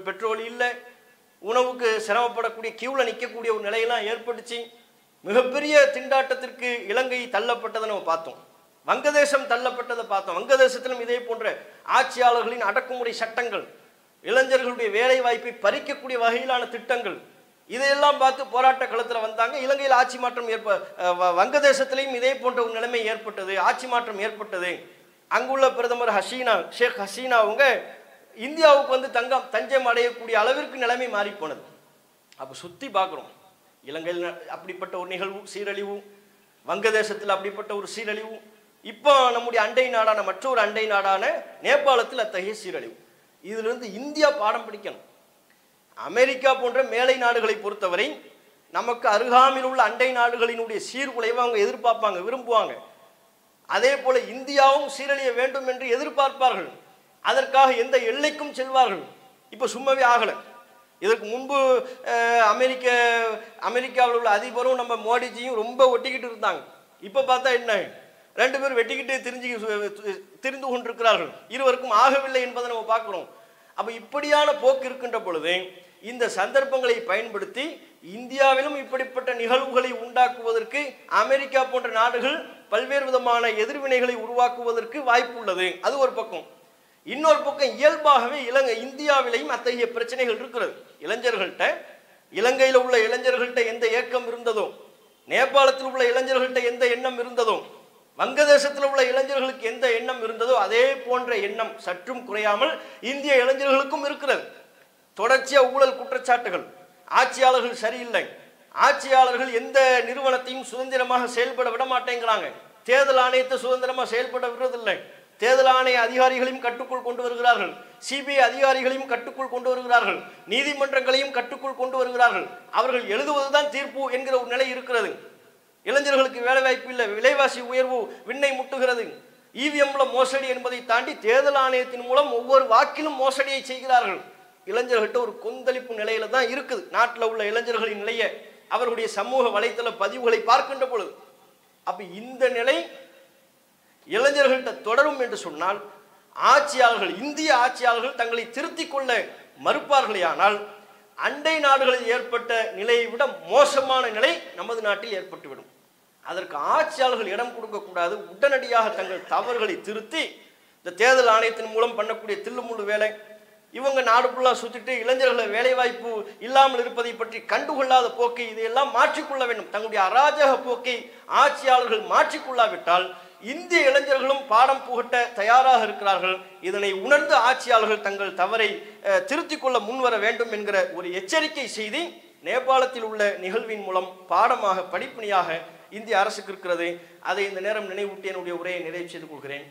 பெட்ரோல் இல்லை, உணவுக்கு சிரமப்படக்கூடிய கியூவில் நிற்கக்கூடிய ஒரு நிலையெல்லாம் ஏற்பட்டுச்சு. மிகப்பெரிய திண்டாட்டத்திற்கு இலங்கை தள்ளப்பட்டதை நம்ம பார்த்தோம். வங்கதேசம் தள்ளப்பட்டதை பார்த்தோம். வங்கதேசத்திலும் இதே போன்ற ஆட்சியாளர்களின் அடக்குமுறை சட்டங்கள், இளைஞர்களுடைய வேலை வாய்ப்பை பறிக்கக்கூடிய வகையிலான திட்டங்கள், இதையெல்லாம் பார்த்து போராட்ட களத்தில் வந்தாங்க. இலங்கையில் ஆட்சி மாற்றம் வங்கதேசத்திலையும் இதே போன்ற ஒரு நிலைமை ஏற்பட்டது, ஆட்சி மாற்றம் ஏற்பட்டது. அங்குள்ள பிரதமர் ஷேக் ஹசீனா அவங்க இந்தியாவுக்கு வந்து தஞ்சம் அடையக்கூடிய அளவிற்கு நிலைமை மாறி போனது. அப்போ சுற்றி பார்க்குறோம், இலங்கையில் அப்படிப்பட்ட ஒரு நிகழ்வு, சீரழிவு, வங்கதேசத்தில் அப்படிப்பட்ட ஒரு சீரழிவு, இப்போ நம்முடைய அண்டை நாடான மற்றொரு அண்டை நாடான நேபாளத்தில் அத்தகைய சீரழிவு. இதிலிருந்து இந்தியா பாடம் படிக்கணும். அமெரிக்கா போன்ற மேலை நாடுகளை பொறுத்தவரை நமக்கு அருகாமையில் உள்ள அண்டை நாடுகளினுடைய சீர்குலைவை அவங்க எதிர்பார்ப்பாங்க, விரும்புவாங்க. அதே போல இந்தியாவும் சீரழிய வேண்டும் என்று எதிர்பார்ப்பார்கள். அதற்காக எந்த எல்லைக்கும் செல்வார்கள். இப்போ சும்மாவே ஆகலை. இதற்கு முன்பு அமெரிக்காவில் உள்ள அதிபரும் நம்ம மோடிஜியும் ரொம்ப ஒட்டிக்கிட்டு இருந்தாங்க. இப்போ பார்த்தா என்ன, ரெண்டு பேரும் வெட்டிக்கிட்டு திரிந்து கொண்டிருக்கிறார்கள். இருவருக்கும் ஆகவில்லை என்பதை நம்ம பார்க்கிறோம். அப்போ இப்படியான போக்கு இருக்கின்ற பொழுது இந்த சந்தர்ப்பங்களை பயன்படுத்தி இந்தியாவிலும் இப்படிப்பட்ட நிகழ்வுகளை உண்டாக்குவதற்கு அமெரிக்கா போன்ற நாடுகள் பல்வேறு விதமான எதிர்வினைகளை உருவாக்குவதற்கு வாய்ப்பு உள்ளது. அது ஒரு பக்கம். இன்னொரு பக்கம் இயல்பாகவே இந்தியாவிலையும் அத்தகைய பிரச்சனைகள் இருக்கிறது. இளைஞர்கள்ட்ட, இலங்கையில் உள்ள இளைஞர்கள்ட்ட எந்த ஏக்கம் இருந்ததோ, நேபாளத்தில் உள்ள இளைஞர்கள்ட்ட எந்த எண்ணம் இருந்ததோ, வங்கதேசத்தில் உள்ள இளைஞர்களுக்கு எந்த எண்ணம் இருந்ததோ அதே போன்ற எண்ணம் சற்றும் குறையாமல் இந்திய இளைஞர்களுக்கும் இருக்கிறது. தொடர்ச்சியாக ஊழல் குற்றச்சாட்டுகள், ஆட்சியாளர்கள் சரியில்லை, ஆட்சியாளர்கள் எந்த நிறுவனத்தையும் சுதந்திரமாக செயல்பட விட மாட்டேங்கிறாங்க, தேர்தல் ஆணையத்தை சுதந்திரமாக செயல்பட விடுறதில்லை, தேர்தல் ஆணைய அதிகாரிகளையும் கட்டுக்குள் கொண்டு வருகிறார்கள், சிபிஐ அதிகாரிகளையும் கட்டுக்குள் கொண்டு வருகிறார்கள், நீதிமன்றங்களையும் கட்டுக்குள் கொண்டு வருகிறார்கள். அவர்கள் எழுதுவதுதான் தீர்ப்பு என்கிற ஒரு நிலை இருக்கிறது. இளைஞர்களுக்கு வேலை வாய்ப்பு இல்லை, விலைவாசி உயர்வு விண்ணை முட்டுகிறது, இவிஎம்ல மோசடி என்பதை தாண்டி தேர்தல் ஆணையத்தின் மூலம் ஒவ்வொரு வாக்கிலும் மோசடியை செய்கிறார்கள். இளைஞர்கள்ட்ட ஒரு கொந்தளிப்பு நிலையில தான் இருக்குது நாட்டில் உள்ள இளைஞர்களின் நிலையை அவருடைய சமூக வலைத்தள பதிவுகளை பார்க்கின்ற பொழுது. அப்ப இந்த நிலை இளைஞர்கள்ட்ட தொடரும் என்று சொன்னால் ஆட்சியாளர்கள், இந்திய ஆட்சியாளர்கள் தங்களை திருத்திக் கொள்ள மறுப்பார்களேயானால் அண்டை நாடுகளில் ஏற்பட்ட நிலையை விட மோசமான நிலை நமது நாட்டில் ஏற்பட்டுவிடும். அதற்கு ஆட்சியாளர்கள் இடம் கொடுக்கக்கூடாது. உடனடியாக தங்கள் தவறுகளை திருத்தி இந்த தேர்தல் ஆணையத்தின் மூலம் பண்ணக்கூடிய தில்லுமுள்ளு வேலை, இவங்க நாடு ஃபுல்லாக சுற்றிட்டு இளைஞர்களை வேலைவாய்ப்பு இல்லாமல் இருப்பதை பற்றி கண்டுகொள்ளாத போக்கை இதையெல்லாம் மாற்றிக்கொள்ள வேண்டும். தங்களுடைய அராஜக போக்கை ஆட்சியாளர்கள் மாற்றிக்கொள்ளாவிட்டால் இந்திய இளைஞர்களும் பாடம் புகட்ட தயாராக இருக்கிறார்கள். இதனை உணர்ந்து ஆட்சியாளர்கள் தங்கள் தவறை திருத்திக் கொள்ள முன்வர வேண்டும் என்கிற ஒரு எச்சரிக்கை செய்தி நேபாளத்தில் உள்ள நிகழ்வின் மூலம் பாடமாக, படிப்பினையாக இந்திய அரசுக்கு இருக்கிறது. அதை இந்த நேரம் நினைவூட்டி என்னுடைய உரையை நிறைவு செய்து கொள்கிறேன்.